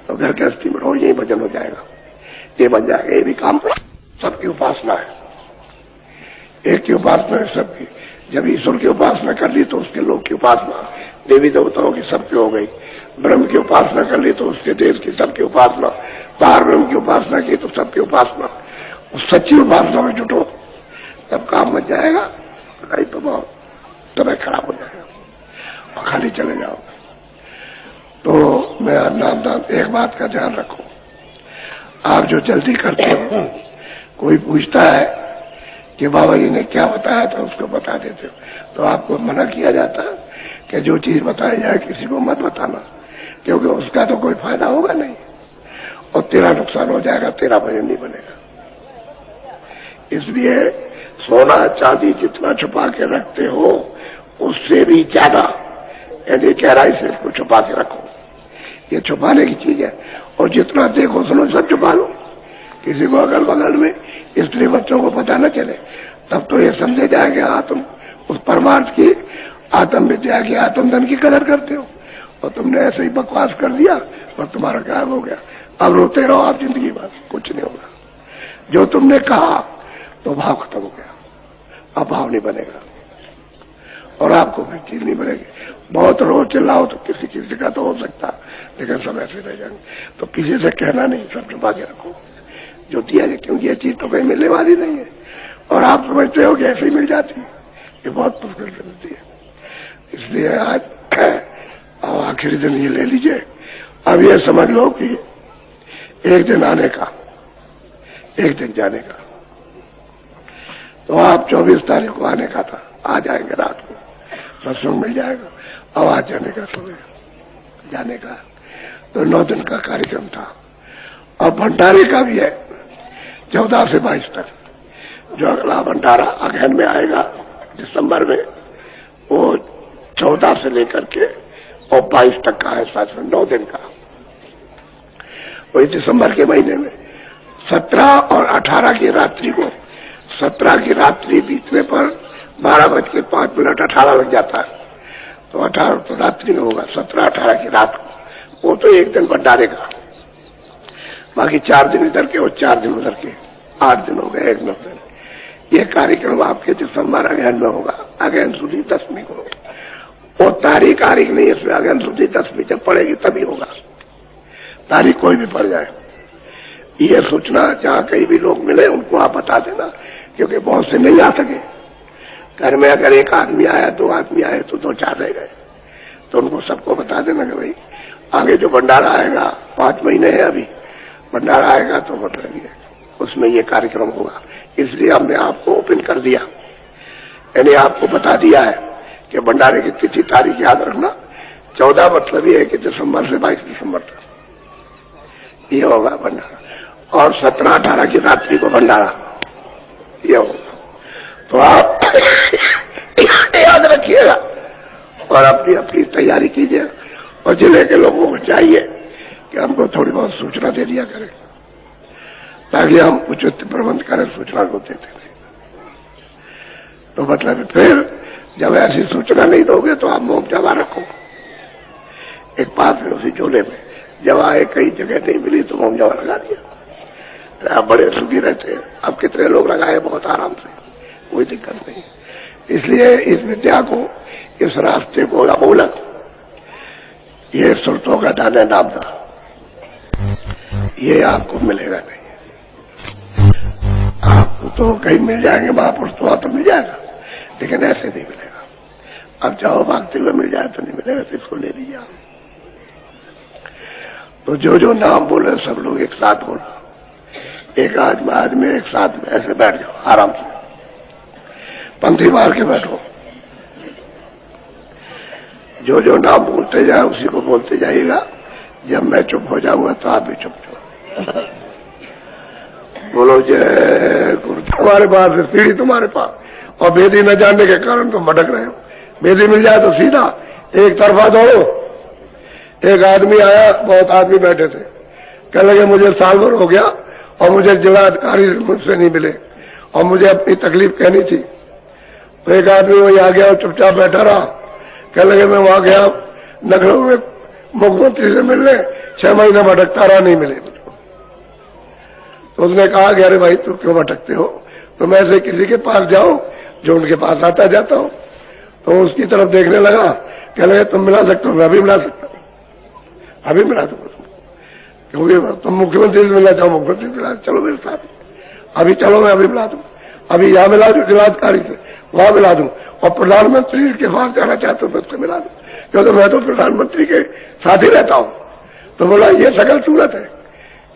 तो घर गृहस्थी में रहो, यही भजन हो जाएगा, ये बन जाएगा। ये भी काम सबकी उपासना है, एक की उपासना है सबकी। जब ईश्वर की उपासना कर ली तो उसके लोक की उपासना, देवी देवताओं की सबकी हो गई। ब्रह्म की उपासना कर ली तो उसके देश की सबकी उपासना, पार ब्रह्म की उपासना की तो सबकी उपासना। उस सच्ची उपासना में जुटो, तब काम बन जाएगा। नहीं तो बहुत समय खराब हो जाएगा और खाली चले जाओगे। तो मैं नाम एक बात का ध्यान रखो, आप जो जल्दी करते हो, कोई पूछता है कि बाबा जी ने क्या बताया था, उसको बता देते हो, तो आपको मना किया जाता है कि जो चीज बताई जाए किसी को मत बताना, क्योंकि उसका तो कोई फायदा होगा नहीं और तेरा नुकसान हो जाएगा, तेरा भजन नहीं बनेगा। इसलिए सोना चांदी जितना छुपा के रखते हो उससे भी ज्यादा यानी गहराई से इसको छुपा के रखो। ये छुपाने की चीज है। और जितना देखो सुनो सब छुपा लो। किसी को अगल बगल में स्त्री बच्चों को पता न चले, तब तो ये समझे जाएगा आत्म उस परमार्थ की, आत्म विद्या की, आत्मधन की कदर करते हो। और तुमने ऐसे ही बकवास कर दिया और तुम्हारा क्या हो गया। अब रोते रहो आप जिंदगी भर, कुछ नहीं होगा। जो तुमने कहा तो भाव खत्म हो गया, अब भाव नहीं बनेगा और आपको कोई चीज नहीं बनेगी। बहुत रो चिल्लाओ तो किसी किसी का तो हो सकता, लेकिन सब ऐसे रह जाएंगे। तो किसी से कहना नहीं, सब छुपा के रखो जो दिया है, क्योंकि ये चीज तो कहीं मिलने वाली नहीं है और आप समझते हो कि ऐसे ही मिल जाती है, ये बहुत मुश्किल से मिलती है। इसलिए आज आखिरी दिन ये ले लीजिए। अब ये समझ लो कि एक दिन आने का, एक दिन जाने का। तो आप 24 तारीख को आने का था, आ जाएंगे रात को, सत्संग मिल जाएगा। अब आज जाने का समय, जाने का तो 9 दिन का कार्यक्रम था। और भंडारे का भी है 14 से 22 तक। जो अगला भंडारा अगहन में आएगा दिसंबर में, वो 14 से लेकर के और 22 तक का है, 9 दिन का। वही दिसंबर के महीने में 17 और 18 की रात्रि को, 17 की रात्रि बीतने पर 12:05 18 लग जाता है, तो 18 तो रात्रि में होगा, 17-18 की रात को। वो तो एक दिन भंडारे का, बाकी 4 दिन इधर के और 4 दिन उधर के, 8 दिन हो गए, 1 दिन। ये कार्यक्रम आपके दिसंबर अगहन में होगा, अगहन सुदी 10वीं को। वो तारीख नहीं, इसमें अगहन सुदी 10वीं जब पड़ेगी तभी होगा। तारीख कोई भी पड़ जाए, ये सूचना जहां कहीं भी लोग मिले उनको आप बता देना, क्योंकि बहुत से नहीं आ सके। घर में अगर 1 आदमी आया, 2 आदमी आए तो 2-4 रह गए, तो उनको सबको बता देना कि भाई आगे जो भंडारा आएगा, 5 महीने है अभी भंडारा आएगा, तो मतलब उसमें ये कार्यक्रम होगा। इसलिए हमने आपको ओपन कर दिया, यानी आपको बता दिया है कि भंडारे की तिथि तारीख याद रखना। 14 मतलब ये है कि दिसंबर से 22 दिसंबर तक ये होगा भंडारा, और 17-18 की रात्रि को भंडारा ये होगा। तो आप याद रखिएगा और अपनी अपनी तैयारी कीजिए। और जिले के लोगों को चाहिए कि हमको थोड़ी बहुत सूचना दे दिया करें, ताकि हम उचित प्रबंध करें सूचना को देते थे। तो मतलब फिर जब ऐसी सूचना नहीं दोगे तो आप मोम जमा रखो एक पास में, उसी झोले में जवा है। कई जगह नहीं मिली तो मोम जमा लगा दिया, तो आप बड़े सुखी रहते हैं। अब कितने लोग लगाए बहुत आराम से, कोई दिक्कत नहीं। इसलिए इस विद्या को, इस रास्ते को अमूलक, ये सुरतों का दाना नाम था, ये आपको मिलेगा नहीं। आपको तो कहीं मिल जाएंगे महापुरुष, तो मिल जाएगा, लेकिन ऐसे नहीं मिलेगा। अब जाओ भागते हुए मिल जाए तो नहीं मिलेगा तो इसको ले लिया। तो जो जो नाम बोले सब लोग एक साथ बोला, एक आदमी एक साथ में ऐसे बैठ जाओ आराम से, पंथी मार के बैठो। जो जो नाम बोलते जाए उसी को बोलते जाइएगा। जब मैं चुप हो जाऊंगा तो आप भी चुप हो। बोलो जय गुरु। तुम्हारे पास है सीढ़ी, तुम्हारे पास, और बेदी न जानने के कारण तुम भटक रहे हो। बेदी मिल जाए तो सीधा एक तरफा दौड़ो। एक आदमी आया, बहुत आदमी बैठे थे, कहने लगे मुझे साल भर हो गया और मुझे जिला अधिकारी मुझसे नहीं मिले और मुझे अपनी तकलीफ कहनी थी। तो एक आदमी वही आ गया और चुपचाप बैठा रहा। कहने लगे मैं वहां गया लखनऊ में मुख्यमंत्री से मिलने, 6 महीने भटकता रहा, नहीं मिले मुझको। तो उसने कहा कि अरे भाई तुम क्यों भटकते हो, तुम ऐसे किसी के पास जाओ जो उनके पास आता जाता हो। तो उसकी तरफ देखने लगा, कहने लगे तुम मिला सकते हो, मैं अभी मिला सकता हूं, अभी मिला दूंगा क्योंकि तुम मुख्यमंत्री से मिलना चाहो, मुख्यमंत्री से मिला, चलो मेरे साथ, अभी चलो मैं अभी मिला दूं, अभी यहां मिला दूं जिलाधिकारी से, वहां मिला दूं, और प्रधानमंत्री के पास जाना चाहते हो तो उससे मिला दूं, क्योंकि मैं तो प्रधानमंत्री के साथ ही रहता हूं। तो बोला ये शकल सूरत है,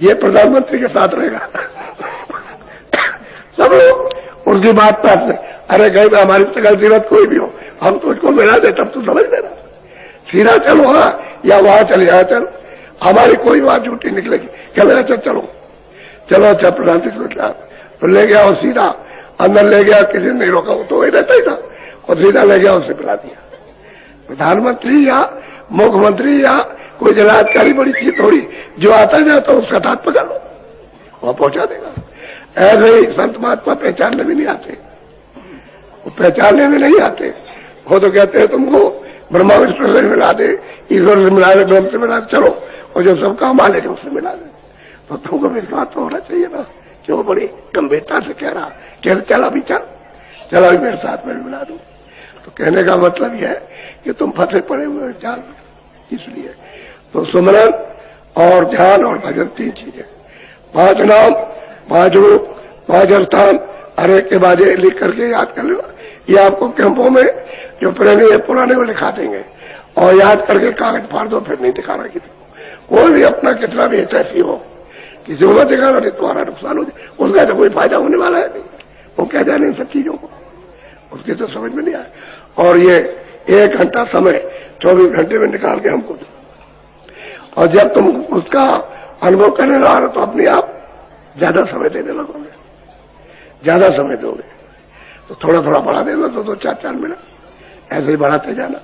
ये प्रधानमंत्री के साथ रहेगा। सब लोग उनकी बात पर हंसते, अरे कहीं हमारी शकल सूरत कोई भी हो, हम तो उसको मिला दे, तब तो समझ लेना, सीधा चलो हाँ, या वहां चले यहाँ चल, हमारी कोई बात झूठी निकलेगी। क्या मेरा चलो चलो, अच्छा प्रधानमंत्री तो ले गया और सीधा अंदर ले गया, किसी ने नहीं रोका, वो तो वही रहता ही था, और सीधा ले गया उससे पिला दिया। प्रधानमंत्री या मुख्यमंत्री या कोई जिलाधिकारी बड़ी चीज थोड़ी, जो आता जाता उसका हाथ पकड़ लो, वह पहुंचा देगा। ऐसे ही संत महात्मा पहचानने भी नहीं आते, वो पहचानने में नहीं आते, वो तो कहते हैं तुमको ब्रह्मा विष्णु से मिला दे, ईश्वर से मिला दे, ब्रह्म से मिला दे, चलो, और जो सबका माले थे उससे मिला दे। तो तुमको विश्वास तो होना चाहिए ना, क्यों बड़ी गंभीरता से कह रहा, कह चला भी चला भी मेरे साथ में मिला दूं। तो कहने का मतलब यह है कि तुम फंसे पड़े हुए जाल में, इसलिए तो सुमरन और ध्यान और भजन 3 चीजें, 5 नाम, 5 रूप, 5 स्थान, अरे के बाजे लिख करके याद कर लो। ये आपको कैंपों में जो प्रेमी है पुराने को लिखा देंगे, और याद करके कागज फाड़ दो, फिर नहीं दिखाना किसी को। कोई भी अपना कितना भी ऐसी हो, किसी को मत दिखाना, नहीं तुम्हारा नुकसान हो जाए, उसका तो कोई फायदा होने वाला है नहीं, वो कह जाए इन सब चीजों को, उसकी तो समझ में नहीं आए। और ये 1 घंटा समय 24 घंटे में निकाल के हमको दो, और जब तुम उसका अनुभव करने लगे तो अपने आप ज्यादा समय देने लगोगे, ज्यादा समय दोगे तो थोड़ा थोड़ा बढ़ा देना, 2-2, 4-4 मिनट ऐसे ही बढ़ाते जाना।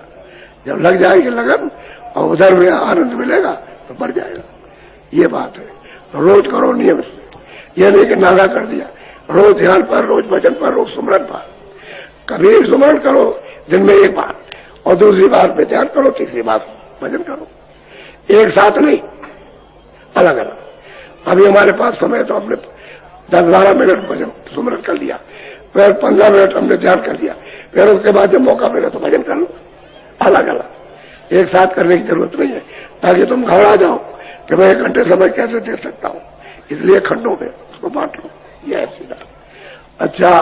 जब लग जाएगी लगन और उधर में आनंद मिलेगा तो बढ़ जाएगा, ये बात है। तो रोज करो नियम से, यह नहीं कि नागा कर दिया, रोज ध्यान पर, रोज भजन पर, रोज सुमरन पर। कभी सुमरन करो दिन में 1 बार, और दूसरी बार पे ध्यान करो, तीसरी बार भजन करो, एक साथ नहीं, अलग अलग। अभी हमारे पास समय तो हमने 10-12 मिनट भजन सुमरन कर लिया, फिर 15 मिनट हमने ध्यान कर लिया, फिर उसके बाद जब मौका मिला तो भजन कर लो, अलग अलग, एक साथ करने की जरूरत नहीं है, ताकि तुम घबरा जाओ कि मैं 1 घंटे समय कैसे दे सकता हूं। इसलिए खंडों में उसको बांट लो, यह है सीधा। अच्छा,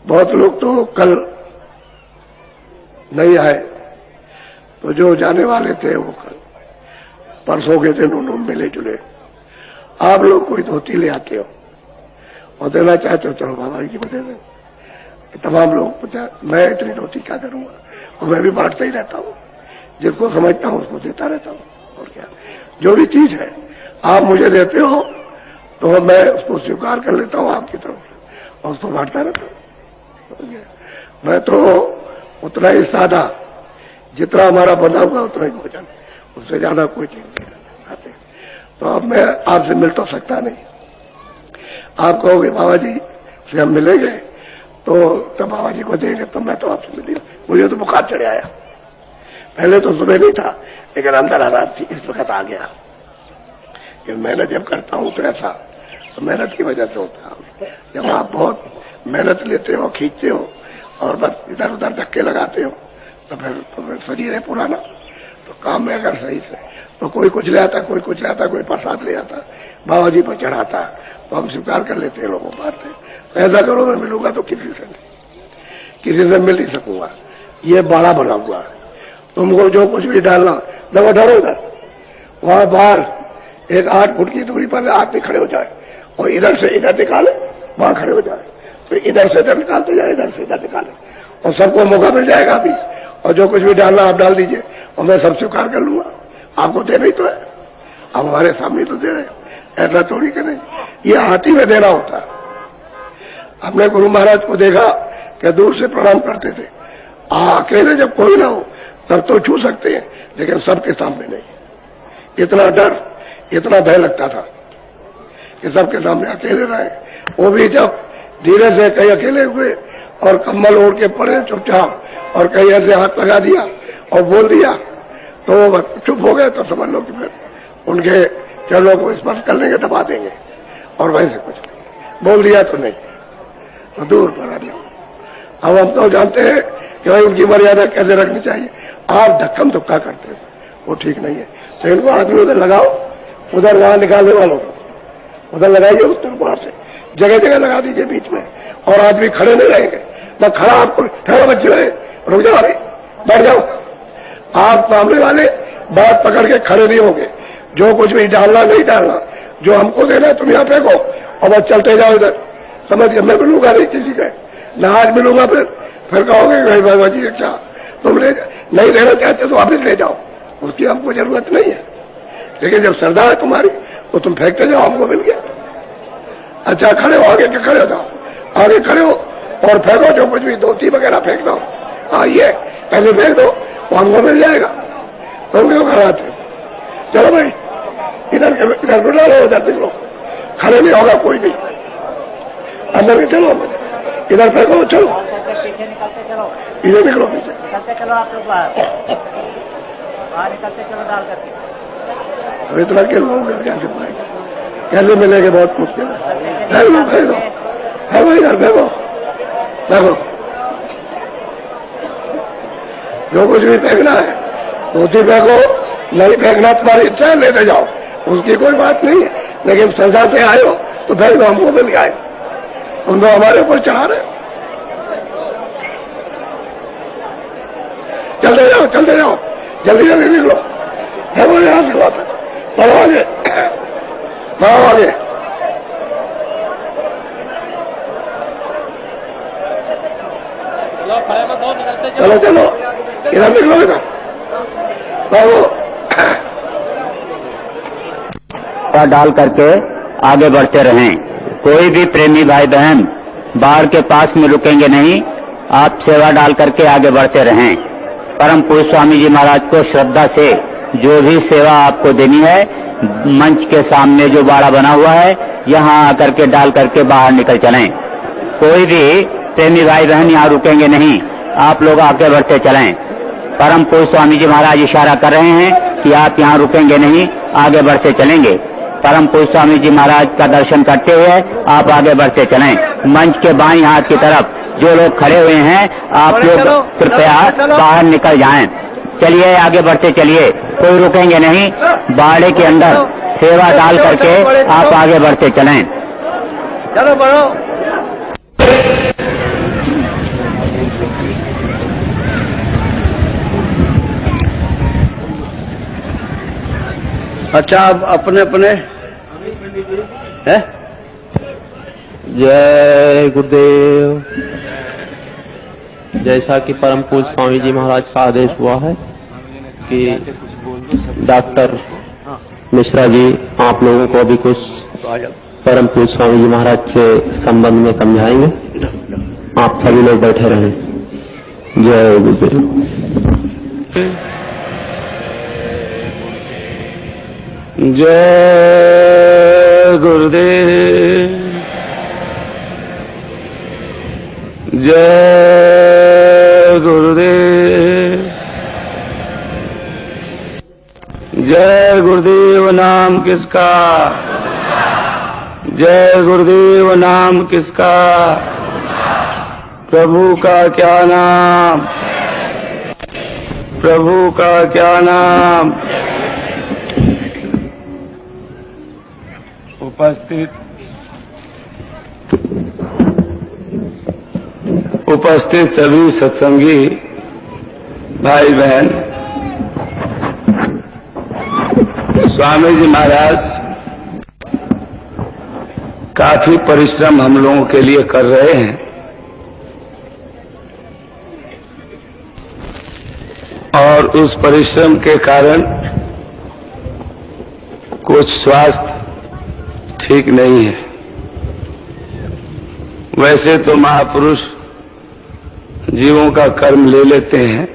बहुत लोग तो कल नहीं आए, तो जो जाने वाले थे वो कल परसों के दिन उन्होंने मिले जुले। आप लोग कोई धोती ले आते हो और देना चाहते हो, चलो बाबा जी को दे दें। तमाम लोग पूछा मैं इतनी धोती क्या करूंगा, और मैं भी बांटता ही रहता हूं, जिसको समझता हूं उसको देता रहता हूं। और क्या, जो भी चीज है आप मुझे देते हो तो मैं उसको स्वीकार कर लेता हूं आपकी तरफ से, और उसको बांटता रहता हूं। मैं तो उतना ही सादा, जितना हमारा बना हुआ उतना ही भोजन, उससे ज्यादा कोई चीज नहीं खाते। तो अब मैं आपसे मिल तो सकता नहीं, आप कहोगे बाबा जी से हम मिलेंगे तो तब बाबा जी को देंगे, तो मैं तो आपसे मिली। मुझे तो बुखार चढ़े आया, पहले तो सुबह नहीं था, लेकिन अंदर आराम थी, इस वक्त आ गया कि मेहनत जब करता हूं तो ऐसा, तो मेहनत की वजह से होता है। जब आप बहुत मेहनत लेते हो, खींचते हो और बस इधर उधर धक्के लगाते हो, तो फिर शरीर है पुराना, तो काम में अगर सही से, तो कोई कुछ ले आता, कोई कुछ ले आता, कोई प्रसाद ले आता, बाबा जी पर चढ़ाता, तो हम स्वीकार कर लेते हैं, लोगों बात है। ऐसा करो मैं मिलूंगा तो किसी से नहीं, किसी से मिल नहीं सकूंगा, ये बाड़ा बना हुआ है। तुमको जो कुछ भी डालना दबा डरो इधर, वहां बाहर एक 8 फुट की दूरी पर आदमी खड़े हो जाए और इधर से इधर निकाले, वहां खड़े हो जाए, तो इधर से इधर निकालते जाए, इधर से इधर निकाले, और सबको मौका मिल जाएगा अभी। और जो कुछ भी डालना आप डाल दीजिए और मैं सब स्वीकार कर लूंगा। आपको देना ही तो है, आप हमारे सामने तो दे रहे हो, ऐसा थोड़ी कि नहीं, ये हाथी में देना होता है। हमने गुरु महाराज को देखा कि दूर से प्रणाम करते थे, अकेले जब कोई ना हो तब तो छू सकते हैं, लेकिन सबके सामने नहीं। इतना डर, इतना भय लगता था कि सबके सामने अकेले रहे। वो भी जब धीरे से कहीं अकेले हुए और कम्बल ओढ़ के पड़े चुपचाप, और कहीं ऐसे हाथ लगा दिया और बोल दिया तो चुप हो गए, तो समझ लो कि फिर उनके चरणों को स्पर्श कर लेंगे, दबा देंगे, और वैसे कुछ नहीं बोल दिया तो नहीं, तो दूर बढ़ा दिया। अब हम तो जानते हैं कि भाई उनकी मर्यादा कैसे रखनी चाहिए। आप धक्कम धुक्का करते हैं, वो ठीक नहीं है। तो इनको आदमी उधर लगाओ, उधर वहां निकालने वालों को उधर लगाइए, उस तरफ वहां से जगह जगह लगा दीजिए बीच में, और आदमी खड़े नहीं रहेंगे। मैं खड़ा आपको ठहरो बच्चे, रुक जाओ, अभी बैठ जाओ। आप सामने वाले बात पकड़ के खड़े नहीं होंगे, जो कुछ भी डालना नहीं डालना, जो हमको देना है तुम यहाँ फेंको और बस चलते जाओ इधर, समझ गए। मैं मिलूंगा नहीं किसी का, न आज मिलूंगा, फिर कहोगे भाई बाबा जी क्या तुम नहीं देना चाहते तो वापिस ले जाओ, उसकी हमको जरूरत नहीं है। लेकिन जब श्रद्धा है तुम्हारी तो तुम फेंकते जाओ, हमको मिल गया। अच्छा खड़े हो, आगे के खड़े हो जाओ, आगे खड़े हो और फेंको, जो कुछ भी धोती वगैरह फेंक दो। हाँ ये ऐसे फेंक दो, वो हमको मिल जाएगा। तुम क्यों कराते? चलो भाई इधर लो, उधर निकलो, खड़े नहीं होगा कोई भी, अंदर भी चलो, इधर फेंको, चलो पीछे निकलते चलो, इधर निकलो, पीछे निकलते चलो, आप लोग बाहर निकलते चलो डाल करके। अब इतना के लोग कैसे पाएंगे, कैसे मिलेंगे, बहुत मुश्किल है। है भाई इधर फेंको, देखो जो कुछ भी फेंकना है धोती फेंको, नहीं फेंकना तुम्हारी इच्छा है लेते जाओ, उसकी कोई बात नहीं है। लेकिन सजा से आए हो तो फेंक दो, हमको मिल गए, तुम तो हमारे ऊपर चढ़ा रहे हो। चलते जाओ, जल्दी जल्दी निकलो, है वो यहाँ से बात है, बढ़ो आगे, बढ़ो आगे। चलो चलो इधर निकलो, इधर डाल करके आगे बढ़ते रहें। कोई भी प्रेमी भाई बहन बाढ़ के पास में रुकेंगे नहीं, आप सेवा डाल करके आगे बढ़ते रहें। परम पूज्य स्वामी जी महाराज को श्रद्धा से जो भी सेवा आपको देनी है, मंच के सामने जो बाड़ा बना हुआ है यहाँ आकर के डाल करके बाहर निकल चलें। कोई भी प्रेमी भाई बहन यहाँ रुकेंगे नहीं, आप लोग आगे बढ़ते चलें। परम पूज्य स्वामी जी महाराज इशारा कर रहे हैं कि आप यहाँ रुकेंगे नहीं, आगे बढ़ते चलेंगे। परम पूज्य स्वामी जी महाराज का दर्शन करते हुए आप आगे बढ़ते चलें। मंच के बाईं हाथ की तरफ जो लोग खड़े हुए हैं, आप लोग कृपया बाहर निकल जाएं। चलिए आगे बढ़ते चलिए, कोई रुकेंगे नहीं। बाड़े के अंदर सेवा डाल करके आप आगे बढ़ते चलें। चलो बढ़ो। अच्छा अब अपने अपने है। जय गुरुदेव। जैसा कि परम पूज्य स्वामी जी महाराज का आदेश हुआ है कि डॉक्टर मिश्रा जी आप लोगों को अभी कुछ परम पूज्य स्वामी जी महाराज के संबंध में समझाएंगे। आप सभी लोग बैठे रहें। जय गुरुदेव। जय गुरुदेव। जय गुरुदेव। जय गुरुदेव नाम किसका? जय गुरुदेव नाम किसका? प्रभु का क्या नाम? प्रभु का क्या नाम? उपस्थित सभी सत्संगी भाई बहन, स्वामी जी महाराज काफी परिश्रम हम लोगों के लिए कर रहे हैं और उस परिश्रम के कारण कुछ स्वास्थ्य ठीक नहीं है। वैसे तो महापुरुष जीवों का कर्म ले लेते हैं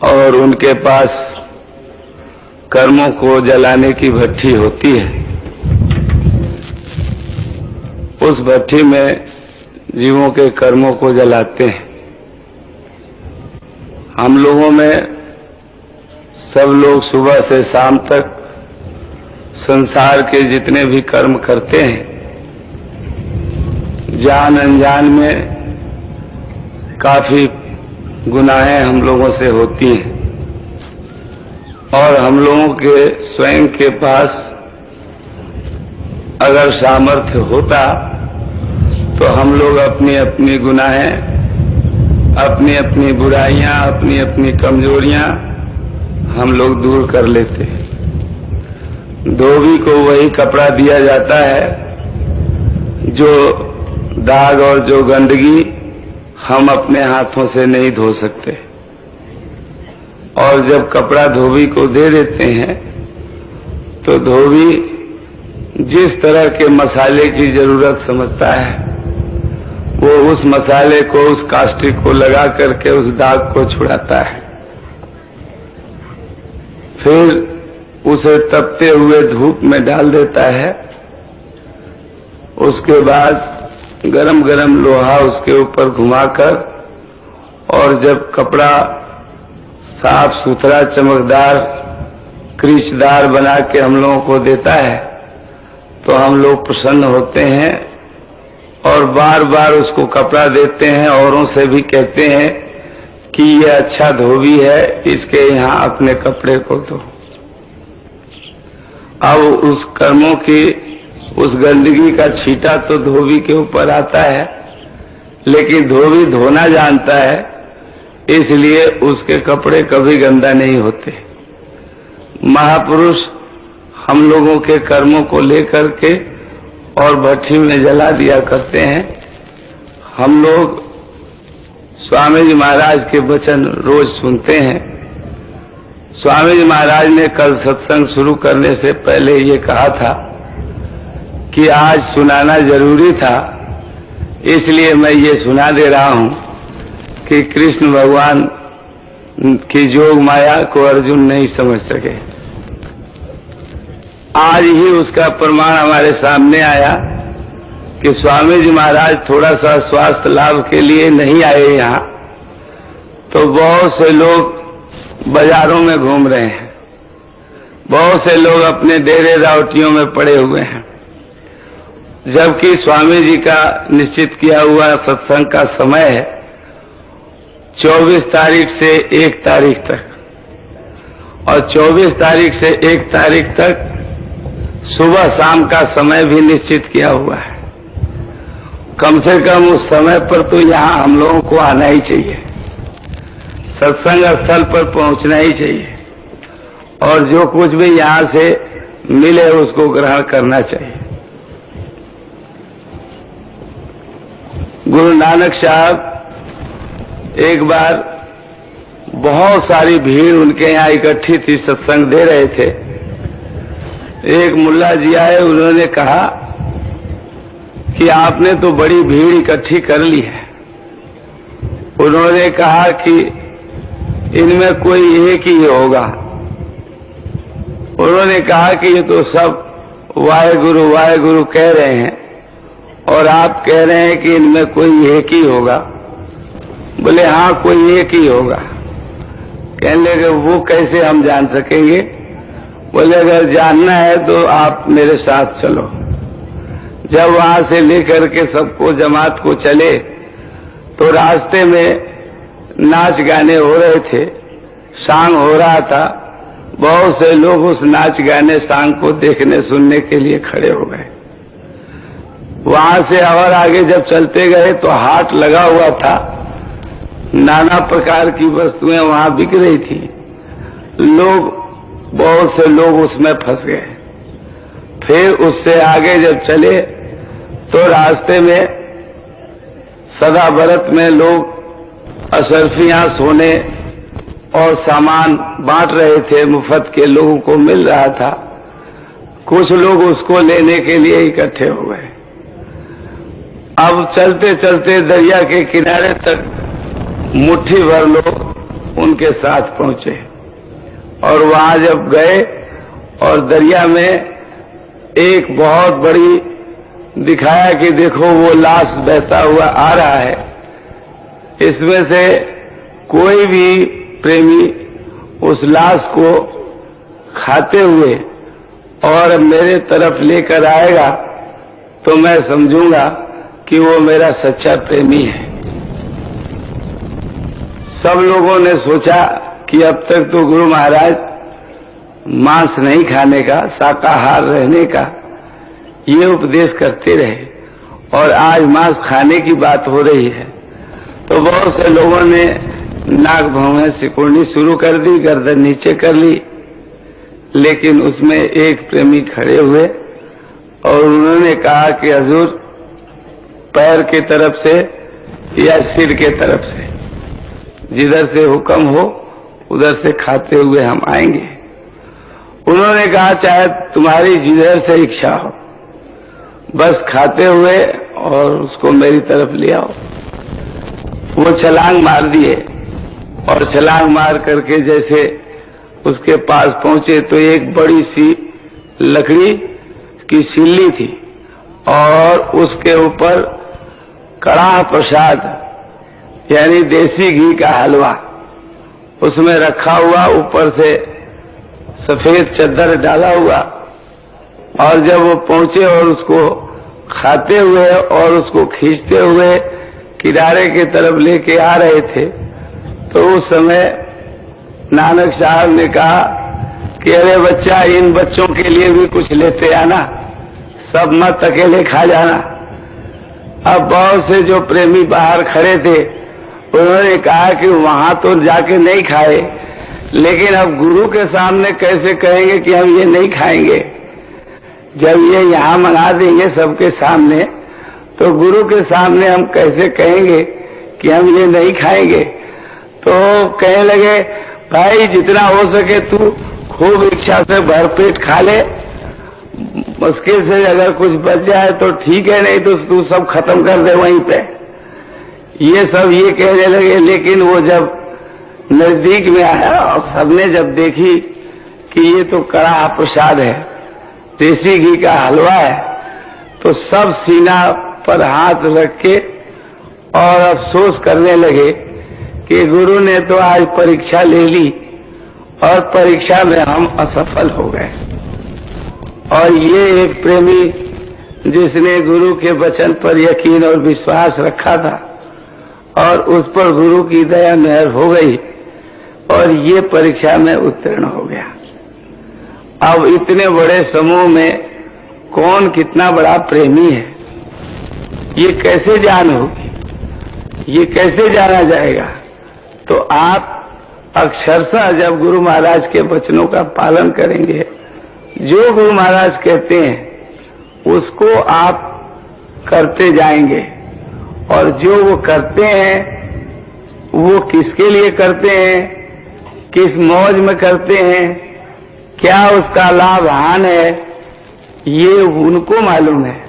और उनके पास कर्मों को जलाने की भट्ठी होती है। उस भट्ठी में जीवों के कर्मों को जलाते हैं। हम लोगों में सब लोग सुबह से शाम तक संसार के जितने भी कर्म करते हैं, जान अनजान में काफी गुनाहें हम लोगों से होती हैं और हम लोगों के स्वयं के पास अगर सामर्थ्य होता तो हम लोग अपनी अपनी गुनाहें, अपनी अपनी बुराइयां, अपनी अपनी कमजोरियां हम लोग दूर कर लेते हैं। धोबी को वही कपड़ा दिया जाता है जो दाग और जो गंदगी हम अपने हाथों से नहीं धो सकते, और जब कपड़ा धोबी को दे देते हैं तो धोबी जिस तरह के मसाले की जरूरत समझता है वो उस मसाले को, उस कास्टिक को लगा करके उस दाग को छुड़ाता है। फिर उसे तपते हुए धूप में डाल देता है। उसके बाद गरम गरम लोहा उसके ऊपर घुमाकर, और जब कपड़ा साफ सुथरा चमकदार क्रीचदार बना के हम लोगों को देता है तो हम लोग प्रसन्न होते हैं और बार बार उसको कपड़ा देते हैं। औरों से भी कहते हैं कि ये अच्छा धोबी है, इसके यहाँ अपने कपड़े को धो। अब उस कर्मों की, उस गंदगी का छींटा तो धोबी के ऊपर आता है, लेकिन धोबी धोना जानता है, इसलिए उसके कपड़े कभी गंदा नहीं होते। महापुरुष हम लोगों के कर्मों को लेकर के और भट्ठी में जला दिया करते हैं। हम लोग स्वामी जी महाराज के वचन रोज सुनते हैं। स्वामी जी महाराज ने कल सत्संग शुरू करने से पहले ये कहा था कि आज सुनाना जरूरी था, इसलिए मैं ये सुना दे रहा हूं कि कृष्ण भगवान की जोग माया को अर्जुन नहीं समझ सके। आज ही उसका प्रमाण हमारे सामने आया कि स्वामी जी महाराज थोड़ा सा स्वास्थ्य लाभ के लिए नहीं आए यहाँ, तो बहुत से लोग बाजारों में घूम रहे हैं, बहुत से लोग अपने डेरे रावटियों में पड़े हुए हैं, जबकि स्वामी जी का निश्चित किया हुआ सत्संग का समय है 24 तारीख से 1 तारीख तक, और 24 तारीख से 1 तारीख तक सुबह शाम का समय भी निश्चित किया हुआ है। कम से कम उस समय पर तो यहाँ हम लोगों को आना ही चाहिए, सत्संग स्थल पर पहुंचना ही चाहिए, और जो कुछ भी यहाँ से मिले उसको ग्रहण करना चाहिए। गुरु नानक साहब एक बार बहुत सारी भीड़ उनके यहाँ इकट्ठी थी, सत्संग दे रहे थे। एक मुल्ला जी आए, उन्होंने कहा कि आपने तो बड़ी भीड़ इकट्ठी कर ली है। उन्होंने कहा कि इनमें कोई एक ही होगा। उन्होंने कहा कि ये तो सब वाहेगुरु वाहेगुरु कह रहे हैं और आप कह रहे हैं कि इनमें कोई एक ही होगा। बोले हाँ, कोई एक ही होगा। कहने लगे वो कैसे हम जान सकेंगे? बोले अगर जानना है तो आप मेरे साथ चलो। जब वहां से लेकर के सबको जमात को चले तो रास्ते में नाच गाने हो रहे थे, सांग हो रहा था। बहुत से लोग उस नाच गाने सांग को देखने सुनने के लिए खड़े हो गए। वहां से और आगे जब चलते गए तो हाट लगा हुआ था, नाना प्रकार की वस्तुएं वहां बिक रही थी। बहुत से लोग उसमें फंस गए। फिर उससे आगे जब चले तो रास्ते में सदाबरत में लोग अशरफियां सोने और सामान बांट रहे थे, मुफ्त के लोगों को मिल रहा था। कुछ लोग उसको लेने के लिए इकट्ठे हो गए। अब चलते चलते दरिया के किनारे तक मुट्ठी भर लोग उनके साथ पहुंचे और वहां जब गए और दरिया में एक बहुत बड़ी दिखाया कि देखो वो लाश बहता हुआ आ रहा है, इसमें से कोई भी प्रेमी उस लाश को खाते हुए और मेरे तरफ लेकर आएगा तो मैं समझूंगा कि वो मेरा सच्चा प्रेमी है। सब लोगों ने सोचा कि अब तक तो गुरु महाराज मांस नहीं खाने का, शाकाहार रहने का ये उपदेश करते रहे और आज मांस खाने की बात हो रही है। तो बहुत से लोगों ने नाक भौं सिकुड़नी शुरू कर दी, गर्दन नीचे कर ली। लेकिन उसमें एक प्रेमी खड़े हुए और उन्होंने कहा कि हुजूर पैर की तरफ से या सिर के तरफ से, जिधर से हुक्म हो उधर से खाते हुए हम आएंगे। उन्होंने कहा चाहे तुम्हारी जिधर से इच्छा हो, बस खाते हुए और उसको मेरी तरफ ले आओ। वो छलांग मार दिए और छलांग मार करके जैसे उसके पास पहुंचे तो एक बड़ी सी लकड़ी की सिल्ली थी और उसके ऊपर कड़ाह प्रसाद यानी देसी घी का हलवा उसमें रखा हुआ, ऊपर से सफेद चद्दर डाला हुआ। और जब वो पहुंचे और उसको खाते हुए और उसको खींचते हुए किनारे की तरफ लेके आ रहे थे तो उस समय नानक साहब ने कहा कि अरे बच्चा, इन बच्चों के लिए भी कुछ लेते आना, सब मत अकेले खा जाना। अब बहुत से जो प्रेमी बाहर खड़े थे उन्होंने कहा कि वहां तो जाके नहीं खाए, लेकिन अब गुरु के सामने कैसे कहेंगे कि हम ये नहीं खाएंगे। जब ये यहां मंगा देंगे सबके सामने तो गुरु के सामने हम कैसे कहेंगे कि हम ये नहीं खाएंगे। तो कहने लगे भाई जितना हो सके तू खूब इच्छा से भरपेट खा ले, मुश्किल से अगर कुछ बच जाए तो ठीक है, नहीं तो तू सब खत्म कर दे वहीं पे। ये सब ये कहने लगे। लेकिन वो जब नजदीक में आया और सबने जब देखी कि ये तो कड़ा प्रसाद है, देसी घी का हलवा है, तो सब सीना पर हाथ रख के और अफसोस करने लगे कि गुरु ने तो आज परीक्षा ले ली और परीक्षा में हम असफल हो गए। और ये एक प्रेमी जिसने गुरु के वचन पर यकीन और विश्वास रखा था और उस पर गुरु की दया मेहर हो गई और ये परीक्षा में उत्तीर्ण हो गया। अब इतने बड़े समूह में कौन कितना बड़ा प्रेमी है ये कैसे जान होगी, ये कैसे जाना जाएगा। तो आप अक्षरशः जब गुरु महाराज के वचनों का पालन करेंगे, जो गुरु महाराज कहते हैं उसको आप करते जाएंगे और जो वो करते हैं वो किसके लिए करते हैं, किस मौज में करते हैं, क्या उसका लाभ हान है, ये उनको मालूम है।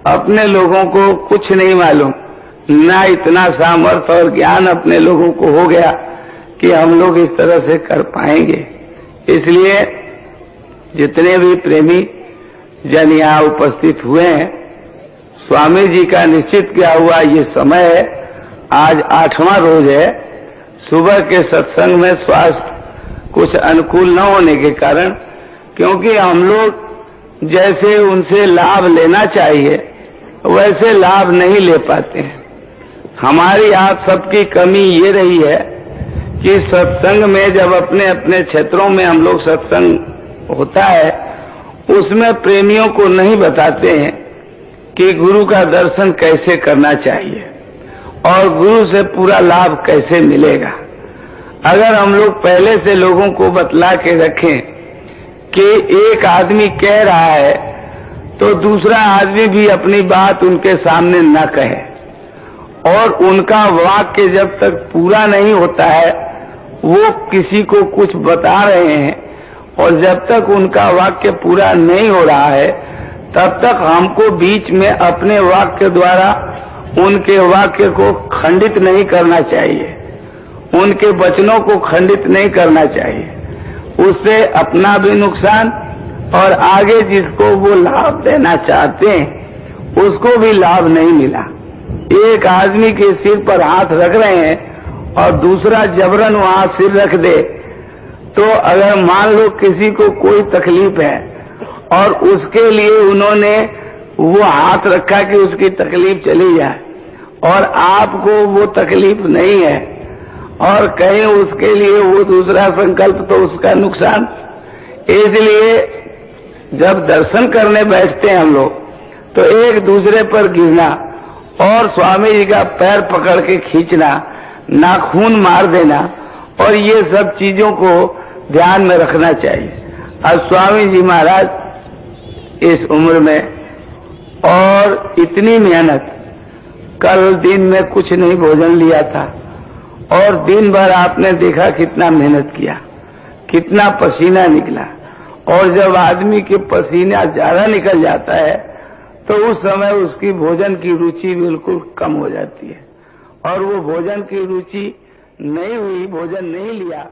अपने लोगों को कुछ नहीं मालूम, ना इतना सामर्थ्य और ज्ञान अपने लोगों को हो गया कि हम लोग इस तरह से कर पाएंगे। इसलिए जितने भी प्रेमी जन यहाँ उपस्थित हुए हैं, स्वामी जी का निश्चित किया हुआ ये समय है, आज 8वां रोज है। सुबह के सत्संग में स्वास्थ्य कुछ अनुकूल न होने के कारण, क्योंकि हम लोग जैसे उनसे लाभ लेना चाहिए वैसे लाभ नहीं ले पाते हैं। हमारी आप सबकी कमी ये रही है कि सत्संग में जब अपने अपने क्षेत्रों में हम लोग सत्संग होता है उसमें प्रेमियों को नहीं बताते हैं कि गुरु का दर्शन कैसे करना चाहिए और गुरु से पूरा लाभ कैसे मिलेगा। अगर हम लोग पहले से लोगों को बतला के रखें कि एक आदमी कह रहा है तो दूसरा आदमी भी अपनी बात उनके सामने न कहे, और उनका वाक्य जब तक पूरा नहीं होता है वो किसी को कुछ बता रहे हैं, और जब तक उनका वाक्य पूरा नहीं हो रहा है तब तक हमको बीच में अपने वाक्य द्वारा उनके वाक्य को खंडित नहीं करना चाहिए, उनके वचनों को खंडित नहीं करना चाहिए। उससे अपना भी नुकसान और आगे जिसको वो लाभ देना चाहते हैं उसको भी लाभ नहीं मिला। एक आदमी के सिर पर हाथ रख रहे हैं और दूसरा जबरन वहां सिर रख दे, तो अगर मान लो किसी को कोई तकलीफ है और उसके लिए उन्होंने वो हाथ रखा कि उसकी तकलीफ चली जाए, और आपको वो तकलीफ नहीं है और कहीं उसके लिए वो दूसरा संकल्प, तो उसका नुकसान। इसलिए जब दर्शन करने बैठते हैं हम लोग तो एक दूसरे पर गिरना और स्वामी जी का पैर पकड़ के खींचना, नाखून मार देना, और ये सब चीजों को ध्यान में रखना चाहिए। अब स्वामी जी महाराज इस उम्र में और इतनी मेहनत, कल दिन में कुछ नहीं भोजन लिया था और दिन भर आपने देखा कितना मेहनत किया, कितना पसीना निकला, और जब आदमी के पसीना ज्यादा निकल जाता है तो उस समय उसकी भोजन की रुचि बिल्कुल कम हो जाती है, और वो भोजन की रुचि नहीं हुई, भोजन नहीं लिया